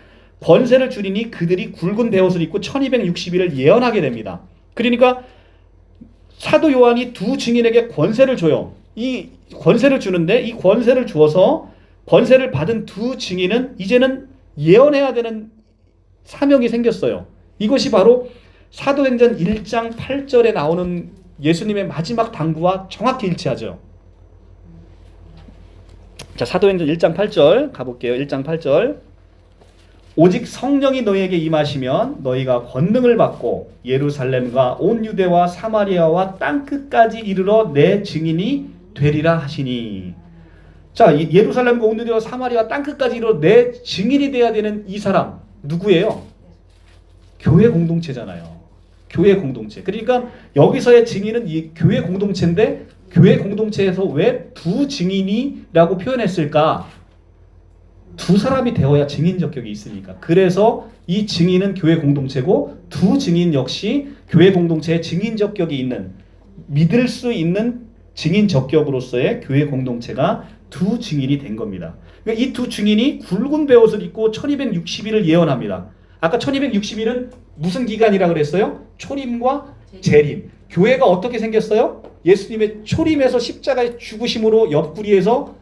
[SPEAKER 1] 권세를 주리니 그들이 굵은 베옷을 입고 1260일을 예언하게 됩니다. 그러니까 사도 요한이 두 증인에게 권세를 줘요. 이 권세를 주는데 이 권세를 주어서 권세를 받은 두 증인은 이제는 예언해야 되는 사명이 생겼어요. 이것이 바로 사도행전 1장 8절에 나오는 예수님의 마지막 당부와 정확히 일치하죠. 자, 사도행전 1장 8절 가볼게요. 1장 8절. 오직 성령이 너희에게 임하시면 너희가 권능을 받고 예루살렘과 온 유대와 사마리아와 땅끝까지 이르러 내 증인이 되리라 하시니. 자, 예루살렘과 온 유대와 사마리아 땅끝까지 이르러 내 증인이 돼야 되는 이 사람 누구예요? 교회 공동체잖아요. 교회 공동체. 그러니까 여기서의 증인은 이 교회 공동체인데 교회 공동체에서 왜 두 증인이라고 표현했을까? 두 사람이 되어야 증인 적격이 있으니까. 그래서 이 증인은 교회 공동체고 두 증인 역시 교회 공동체에 증인 적격이 있는, 믿을 수 있는 증인 적격으로서의 교회 공동체가 두 증인이 된 겁니다. 그러니까 이 두 증인이 굵은 베옷을 입고 1260일을 예언합니다. 아까 1260일은 무슨 기간이라고 그랬어요? 초림과 재림. 교회가 어떻게 생겼어요? 예수님의 초림에서 십자가의 죽으심으로 옆구리에서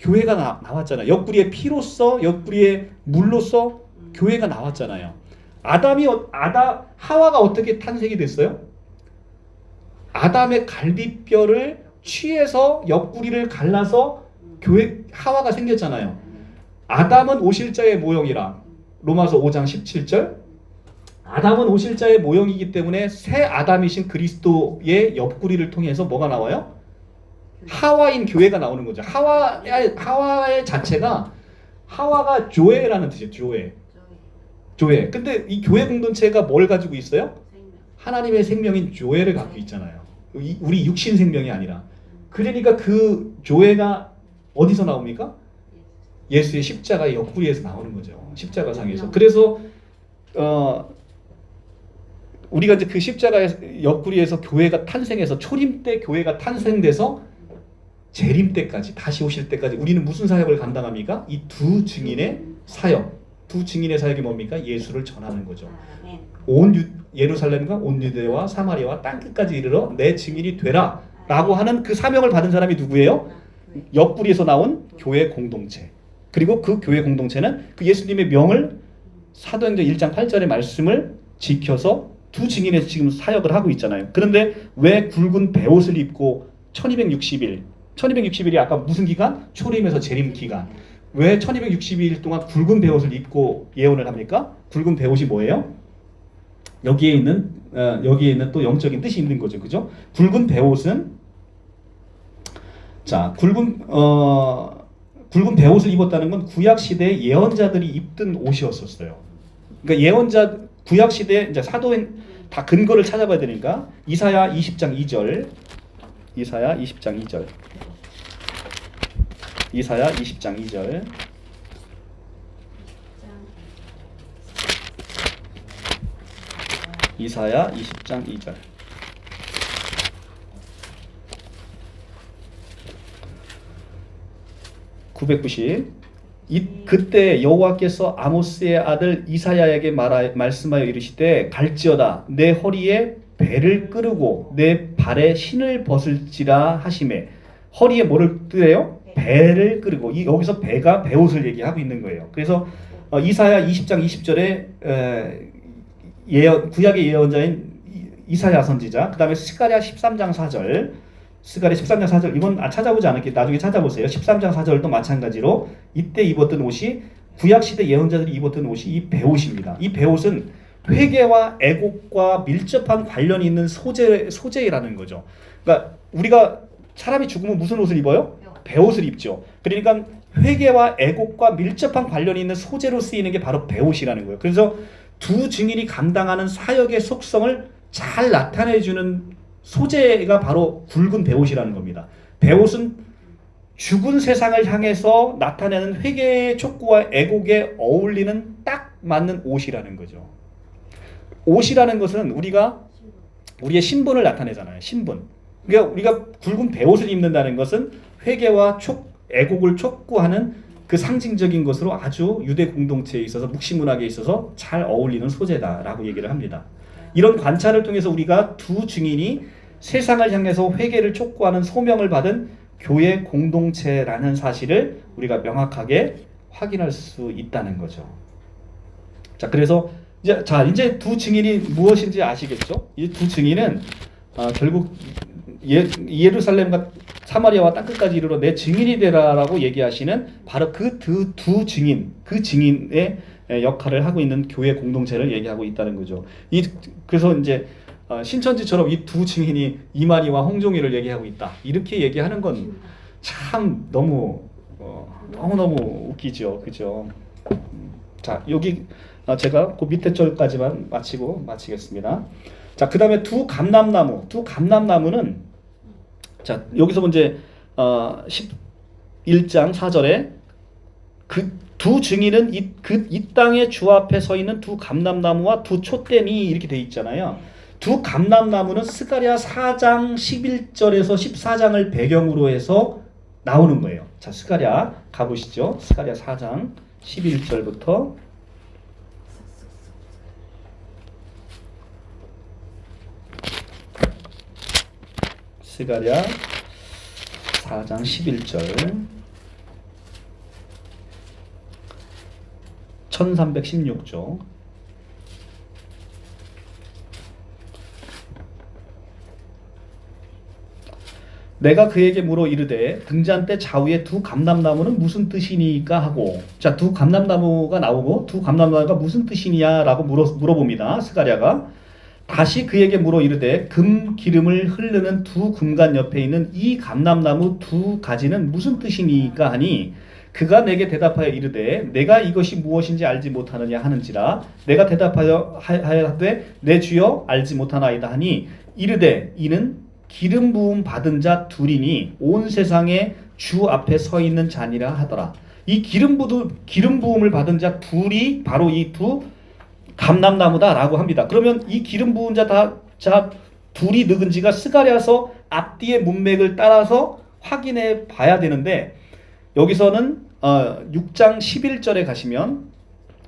[SPEAKER 1] 교회가 나왔잖아요. 옆구리의 피로써, 옆구리의 물로써 교회가 나왔잖아요. 하와가 어떻게 탄생이 됐어요? 아담의 갈비뼈를 취해서 옆구리를 갈라서 교회 하와가 생겼잖아요. 아담은 오실자의 모형이라 로마서 5장 17절. 아담은 오실자의 모형이기 때문에 새 아담이신 그리스도의 옆구리를 통해서 뭐가 나와요? 하와인 교회가 나오는 거죠. 하와의 자체가 하와가 조회라는 뜻이에요. 조회. 조회. 근데 이 교회 공동체가 뭘 가지고 있어요? 하나님의 생명인 조회를 갖고 있잖아요. 우리 육신 생명이 아니라. 그러니까 그 조회가 어디서 나옵니까? 예수의 십자가의 옆구리에서 나오는 거죠. 십자가상에서. 그래서 우리가 이제 그 십자가의 옆구리에서 교회가 탄생해서 초림 때 교회가 탄생돼서 재림 때까지 다시 오실 때까지 우리는 무슨 사역을 감당합니까? 이 두 증인의 사역. 두 증인의 사역이 뭡니까? 예수를 전하는 거죠. 온 예루살렘과 온 유대와 사마리아와 땅 끝까지 이르러 내 증인이 되라 라고 하는 그 사명을 받은 사람이 누구예요? 옆구리에서 나온 교회 공동체. 그리고 그 교회 공동체는 그 예수님의 명을 사도행전 1장 8절의 말씀을 지켜서 두 증인의 지금 사역을 하고 있잖아요. 그런데 왜 굵은 베옷을 입고 1260일이 아까 무슨 기간? 초림에서 재림 기간. 왜 1260일 동안 굵은 베옷을 입고 예언을 합니까? 굵은 베옷이 뭐예요? 여기에 있는 또 영적인 뜻이 있는 거죠. 그죠? 굵은 베옷은 자, 굵은 베옷을 입었다는 건 구약 시대 예언자들이 입던 옷이었었어요. 그러니까 예언자 구약 시대 이제 사도행 다 근거를 찾아봐야 되니까 이사야 20장 2절. 이사야 20장 2절. 이사야 20장 2절. 이사야 20장 2절. 그때 여호와께서 아모스의 아들 이사야에게 말씀하여 이르시되 갈지어다 내 허리에 배를 끄르고 내 발에 신을 벗을지라 하시매. 허리에 뭐를 끄래요? 배를 끄르고. 여기서 배가 베옷을 얘기하고 있는 거예요. 그래서 이사야 20장 20절에 구약의 예언자인 이사야 선지자, 그 다음에 스가랴 13장 4절, 스가랴 13장 4절, 이건 찾아보지 않을게요. 나중에 찾아보세요. 13장 4절도 마찬가지로 이때 입었던 옷이 구약시대 예언자들이 입었던 옷이 이 베옷입니다. 이 베옷은 회개와 애곡과 밀접한 관련이 있는 소재라는 거죠. 그러니까 우리가 사람이 죽으면 무슨 옷을 입어요? 베옷을 입죠. 그러니까 회개와 애곡과 밀접한 관련이 있는 소재로 쓰이는 게 바로 베옷이라는 거예요. 그래서 두 증인이 감당하는 사역의 속성을 잘 나타내주는 소재가 바로 굵은 베옷이라는 겁니다. 베옷은 죽은 세상을 향해서 나타내는 회개의 촉구와 애곡에 어울리는 딱 맞는 옷이라는 거죠. 옷이라는 것은 우리의 신분을 나타내잖아요. 신분. 그러니까 우리가 굵은 베옷을 입는다는 것은 회개와 애곡을 촉구하는 그 상징적인 것으로 아주 유대 공동체에 있어서 묵시문학에 있어서 잘 어울리는 소재다라고 얘기를 합니다. 이런 관찰을 통해서 우리가 두 증인이 세상을 향해서 회개를 촉구하는 소명을 받은 교회 공동체라는 사실을 우리가 명확하게 확인할 수 있다는 거죠. 자, 그래서 이제 두 증인이 무엇인지 아시겠죠? 이 두 증인은 결국 예루살렘과 사마리아와 땅끝까지 이르러 내 증인이 되라라고 얘기하시는 바로 그 두 증인, 그 증인의 역할을 하고 있는 교회 공동체를 얘기하고 있다는 거죠. 그래서 이제 신천지처럼 이 두 증인이 이만희와 홍종일을 얘기하고 있다. 이렇게 얘기하는 건 참 너무너무 웃기죠. 그죠? 자, 여기 제가 그 밑에 절까지만 마치겠습니다. 자, 그 다음에 두 감람나무는 자, 여기서 이제 11장 4절에 그 두 증인은 이 땅의 주 앞에 서 있는 두 감람나무와 두 촛대니 이렇게 돼 있잖아요. 두 감람나무는 스가랴 4장 11절에서 14장을 배경으로 해서 나오는 거예요. 자, 스가랴 가보시죠. 스가랴 4장 11절부터 스가랴 4장 11절 1316조 내가 그에게 물어 이르되 등잔 때 좌우에 두 감람나무는 무슨 뜻이니까 하고, 자, 두 감람나무가 나오고 두 감람나무가 무슨 뜻이냐라고 물어봅니다. 스가랴가 다시 그에게 물어 이르되 금 기름을 흐르는 두 금관 옆에 있는 이 감람나무 두 가지는 무슨 뜻이니까 하니, 그가 내게 대답하여 이르되 내가 이것이 무엇인지 알지 못하느냐 하는지라. 내가 대답하여 하되 내 주여 알지 못하나이다 하니, 이르되 이는 기름 부음 받은 자 둘이니 온 세상에 주 앞에 서 있는 자니라 하더라. 이 기름 부음을 받은 자 둘이 바로 이 두 감람나무다라고 합니다. 그러면 이 기름 부은 자 둘이 누군지가 스가랴서 앞뒤의 문맥을 따라서 확인해 봐야 되는데, 여기서는 6장 11절에 가시면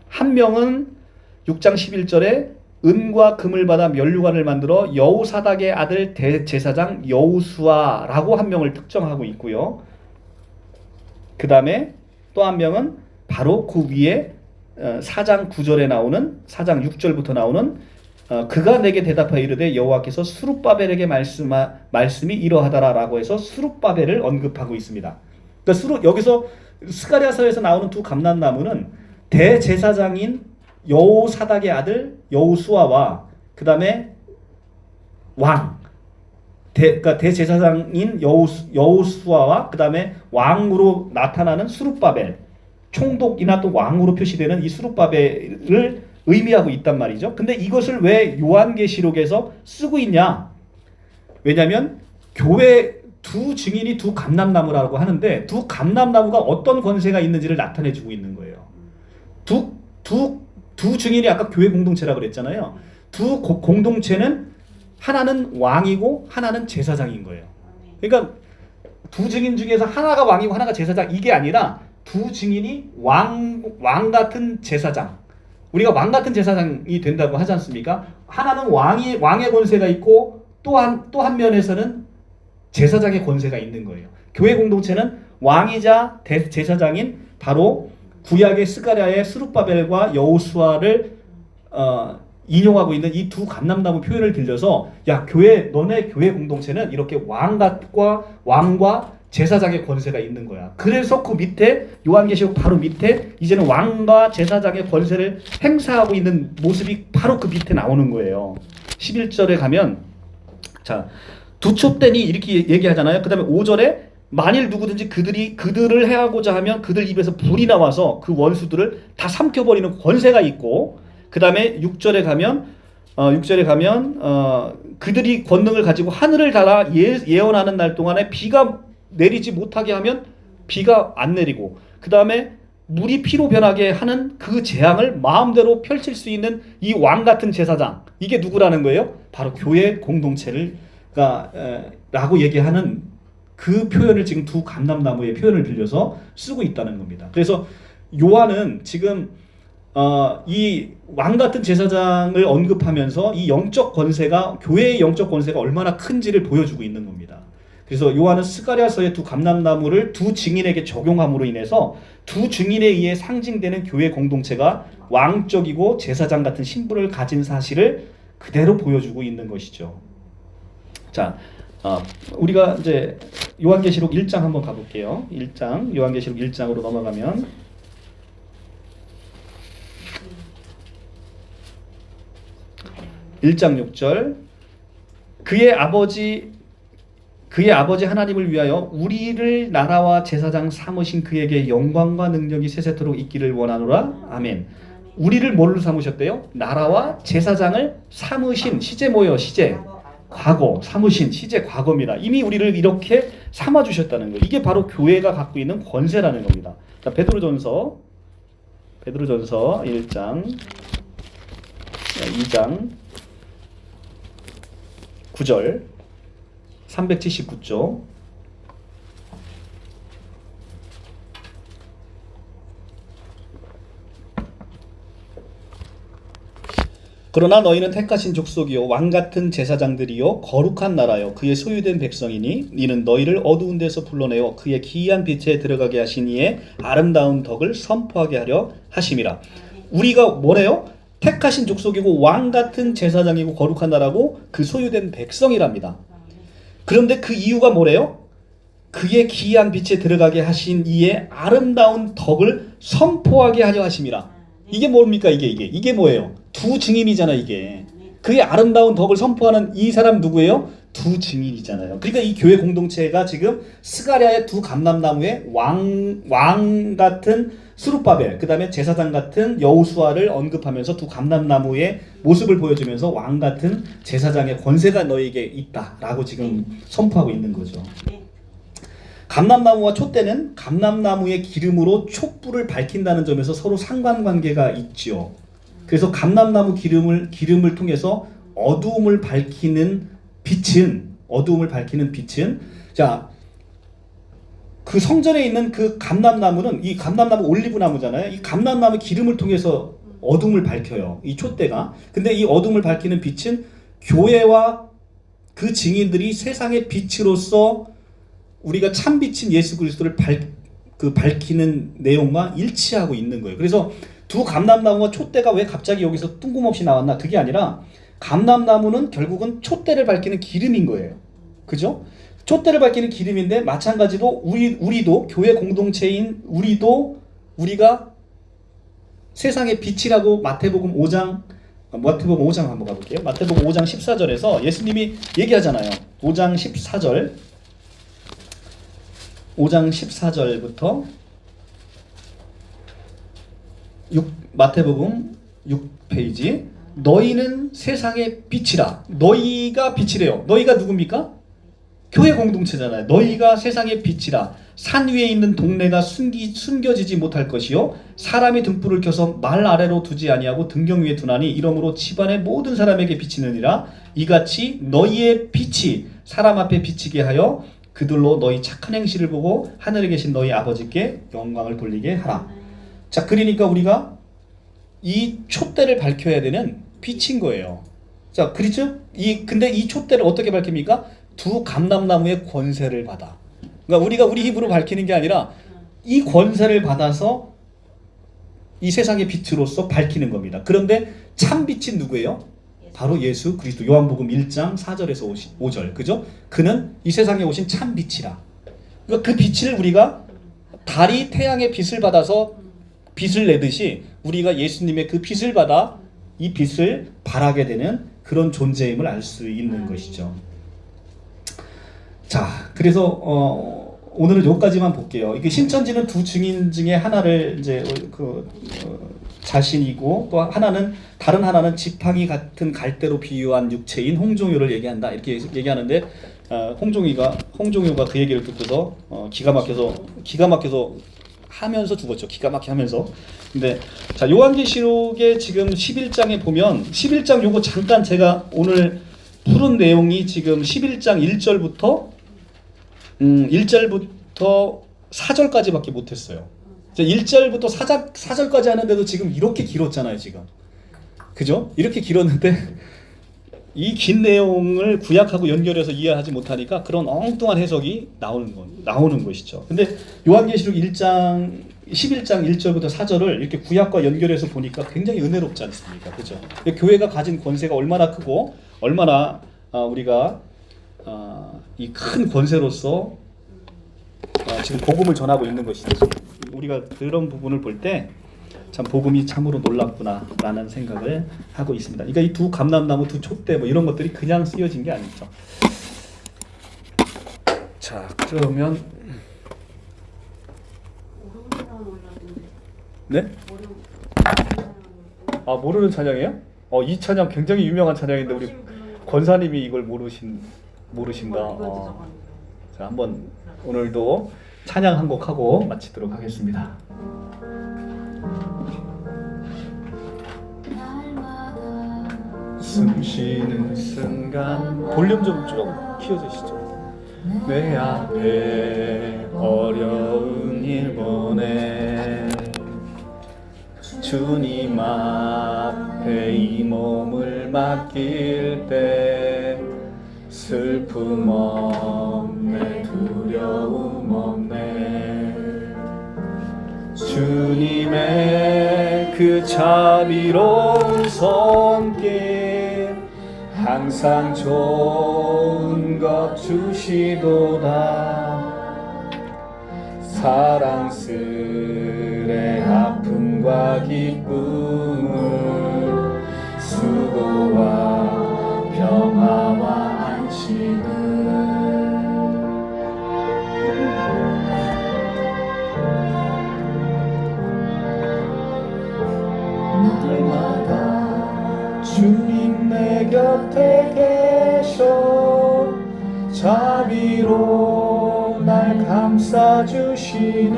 [SPEAKER 1] 한 명은 6장 11절에 은과 금을 받아 면류관을 만들어 여호사닥의 아들 대제사장 여호수아라고 한 명을 특정하고 있고요. 그 다음에 또 한 명은 바로 그 위에 4장 9절에 나오는 4장 6절부터 나오는 그가 내게 대답하여 이르되 여호와께서 스룹바벨에게 말씀이 이러하다라고 해서 스룹바벨을 언급하고 있습니다. 그러니까 여기서 스가랴서에서 나오는 두 감람나무는 대제사장인 여호사닥의 아들 여호수아와 그 다음에 그러니까 대제사장인 여호수아와 그 다음에 왕으로 나타나는 스룹바벨, 총독이나 또 왕으로 표시되는 이 스룹바벨을 의미하고 있단 말이죠. 근데 이것을 왜 요한계시록에서 쓰고 있냐? 왜냐하면 교회 두 증인이 두 감람나무라고 하는데, 두 감람나무가 어떤 권세가 있는지를 나타내주고 있는 거예요. 두 증인이 아까 교회 공동체라고 그랬잖아요. 두 공동체는 하나는 왕이고 하나는 제사장인 거예요. 그러니까 두 증인 중에서 하나가 왕이고 하나가 제사장, 이게 아니라 두 증인이 왕 같은 제사장, 우리가 왕 같은 제사장이 된다고 하지 않습니까? 하나는 왕의 권세가 있고 또 한 면에서는 제사장의 권세가 있는 거예요. 교회 공동체는 왕이자 제사장인 바로 구약의 스가랴의 스룹바벨과 여호수아를 인용하고 있는 이 두 감람나무 표현을 들려서, 야, 너네 교회 공동체는 이렇게 왕과 제사장의 권세가 있는 거야. 그래서 그 밑에 요한계시록 바로 밑에 이제는 왕과 제사장의 권세를 행사하고 있는 모습이 바로 그 밑에 나오는 거예요. 11절에 가면 자, 두촛대니 이렇게 얘기하잖아요. 그 다음에 5절에 만일 누구든지 그들을 해하고자 하면 그들 입에서 불이 나와서 그 원수들을 다 삼켜버리는 권세가 있고, 그 다음에 6절에 가면 그들이 권능을 가지고 하늘을 닫아 예언하는 날 동안에 비가 내리지 못하게 하면 비가 안 내리고, 그 다음에 물이 피로 변하게 하는 그 재앙을 마음대로 펼칠 수 있는 이 왕 같은 제사장, 이게 누구라는 거예요? 바로 교회 공동체를 라고 얘기하는 그 표현을 지금 두 감람나무의 표현을 빌려서 쓰고 있다는 겁니다. 그래서 요한은 지금 이 왕 같은 제사장을 언급하면서 이 영적 권세가, 교회의 영적 권세가 얼마나 큰지를 보여주고 있는 겁니다. 그래서 요한은 스가랴서의 두 감람나무를 두 증인에게 적용함으로 인해서 두 증인에 의해 상징되는 교회 공동체가 왕적이고 제사장 같은 신분을 가진 사실을 그대로 보여주고 있는 것이죠. 자, 우리가 이제 요한계시록 1장 한번 가볼게요. 1장, 요한계시록 1장으로 넘어가면 1장 6절 그의 아버지 하나님을 위하여 우리를 나라와 제사장 삼으신 그에게 영광과 능력이 세세토록 있기를 원하노라. 아멘. 우리를 뭘로 삼으셨대요? 나라와 제사장을 삼으신, 시제 뭐예요? 시제. 과거, 삼으신, 시제 과거입니다. 이미 우리를 이렇게 삼아주셨다는 거예요. 이게 바로 교회가 갖고 있는 권세라는 겁니다. 자, 베드로전서 1장, 2장 9절 379조 그러나 너희는 택하신 족속이요 왕같은 제사장들이요 거룩한 나라요 그의 소유된 백성이니 이는 너희를 어두운 데서 불러내어 그의 기이한 빛에 들어가게 하신 이의 아름다운 덕을 선포하게 하려 하심이라. 우리가 뭐래요? 택하신 족속이고 왕같은 제사장이고 거룩한 나라고 그 소유된 백성이랍니다. 그런데 그 이유가 뭐래요? 그의 기이한 빛에 들어가게 하신 이의 아름다운 덕을 선포하게 하려 하심이라. 이게 뭡니까? 이게 뭐예요? 두 증인이잖아 이게. 그의 아름다운 덕을 선포하는 이 사람 누구예요? 두 증인이잖아요. 그러니까 이 교회 공동체가 지금 스가랴의 두 감람나무의 왕 같은 스룹바벨, 그 다음에 제사장 같은 여호수아를 언급하면서 두 감람나무의 모습을 보여주면서 왕 같은 제사장의 권세가 너에게 있다라고 지금 선포하고 있는 거죠. 감람나무와 촛대는 감람나무의 기름으로 촛불을 밝힌다는 점에서 서로 상관관계가 있지요. 그래서 감람나무 기름을 통해서 어두움을 밝히는 빛은 자, 그 성전에 있는 그 감람나무는 이 감람나무 올리브나무잖아요. 이 감람나무 기름을 통해서 어둠을 밝혀요. 이 촛대가. 근데 이 어둠을 밝히는 빛은 교회와 그 증인들이 세상의 빛으로서 우리가 참 빛인 예수 그리스도를 밝히는 내용과 일치하고 있는 거예요. 그래서 두 감람나무와 촛대가 왜 갑자기 여기서 뜬금없이 나왔나? 그게 아니라 감람나무는 결국은 촛대를 밝히는 기름인 거예요. 그죠? 촛대를 밝히는 기름인데 마찬가지로 우리도 교회 공동체인 우리가 세상의 빛이라고 마태복음 5장 한번 가볼게요. 마태복음 5장 14절에서 예수님이 얘기하잖아요. 5장 14절부터 마태복음 6페이지. 너희는 세상의 빛이라. 너희가 빛이래요. 너희가 누굽니까? 교회 공동체잖아요. 너희가 세상의 빛이라. 산 위에 있는 동네가 숨겨지지 못할 것이요 사람이 등불을 켜서 말 아래로 두지 아니하고 등경 위에 두나니 이러므로 집안의 모든 사람에게 비치느니라. 이같이 너희의 빛이 사람 앞에 비치게 하여 그들로 너희 착한 행실을 보고 하늘에 계신 너희 아버지께 영광을 돌리게 하라. 자, 그러니까 우리가 이 촛대를 밝혀야 되는 빛인 거예요. 자, 그렇죠? 근데 이 촛대를 어떻게 밝힙니까? 두 감람나무의 권세를 받아. 그러니까 우리가 우리 힘으로 밝히는 게 아니라 이 권세를 받아서 이 세상의 빛으로서 밝히는 겁니다. 그런데 참 빛은 누구예요? 바로 예수 그리스도. 요한복음 1장 4절에서 5절. 그죠? 그는 이 세상에 오신 참 빛이라. 그러니까 그 빛을 우리가 달이 태양의 빛을 받아서 빛을 내듯이 우리가 예수님의 그 빛을 받아 이 빛을 발하게 되는 그런 존재임을 알 수 있는 것이죠. 자, 그래서 오늘은 여기까지만 볼게요. 이게 신천지는 두 증인 중에 하나를 이제 자신이고 또 다른 하나는 지팡이 같은 갈대로 비유한 육체인 홍종효를 얘기한다 이렇게 얘기하는데 홍종효가 그 얘기를 듣고서 기가 막혀서 하면서 죽었죠. 기가 막히게 하면서. 근데 자, 요한계시록의 지금 11장에 보면 11장 요거 잠깐 제가 오늘 푸른 내용이 지금 11장 1절부터 4절까지밖에 못했어요. 1절부터 4절까지 하는데도 지금 이렇게 길었잖아요. 지금. 그죠? 이렇게 길었는데 이 긴 내용을 구약하고 연결해서 이해하지 못하니까 그런 엉뚱한 해석이 나오는 것이죠. 근데 요한계시록 11장 1절부터 4절을 이렇게 구약과 연결해서 보니까 굉장히 은혜롭지 않습니까? 그죠? 교회가 가진 권세가 얼마나 크고 얼마나 우리가 이 큰 권세로서 지금 복음을 전하고 있는 것인지 우리가 그런 부분을 볼 때 참 복음이 참으로 놀랍구나라는 생각을 하고 있습니다. 그러니까 이 두 감람나무, 두 촛대 뭐 이런 것들이 그냥 쓰여진 게 아니죠. 자, 그러면 네? 아, 모르는 찬양이에요? 이 찬양 굉장히 유명한 찬양인데 우리 권사님이 이걸 모르신다. 자, 한번 오늘도 찬양 한 곡 하고 마치도록 하겠습니다. 숨 쉬는 순간 볼륨 좀 키워주시죠. 내 앞에 어려운 일 보내 주님 앞에 이 몸을 맡길 때 슬픔 없네 두려움 없네 주님의 그 자비로운 손길 항상 좋은 것 주시도다 사랑스레 아픔과 기쁨을 수고와 평화와 안식을 날마다 주님 내 곁에 계셔 자비로 날 감싸주시네.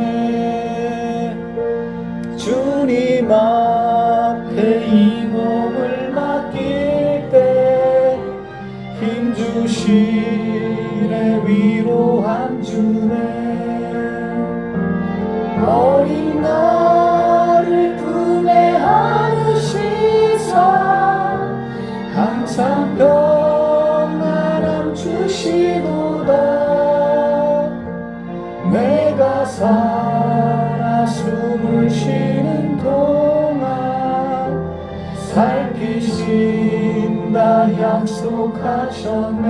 [SPEAKER 1] 주님 앞에 이 몸을 맡길 때 힘주시네. 위로함 주네. 어린 나를 품에 안으시사 항상 평안함 주시도다. 내가 살아 숨을 쉬는 동안 살피신다 약속하셨네.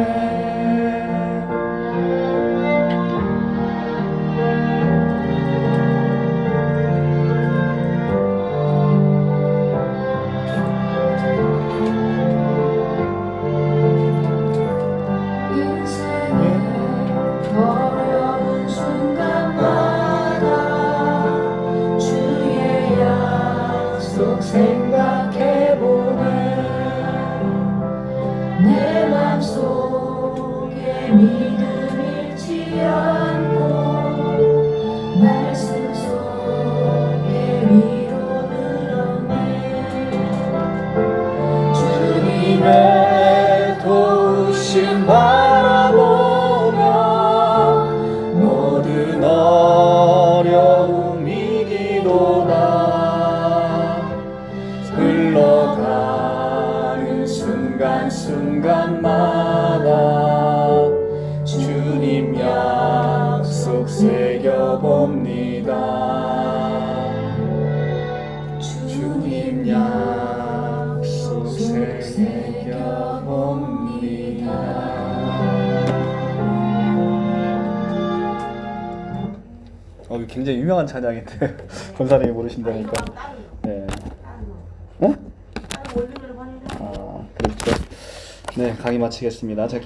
[SPEAKER 2] 어려운 순간마다 주의 약속
[SPEAKER 1] 생각해보네.
[SPEAKER 2] 내 맘속에 믿음 잃지 않고 말씀 속에 위로를 얻네. 주님의
[SPEAKER 1] 도우심 바라보며 모든 어려움 이기도다. 흘러가는 순간순간마다 주님 약속 새겨봅니다. 주님 약속 새겨봅니다. 굉장히 유명한 찬양인데 권사님이 모르신다니까. 네. 어? 그렇죠. 네, 강의 마치겠습니다. 자,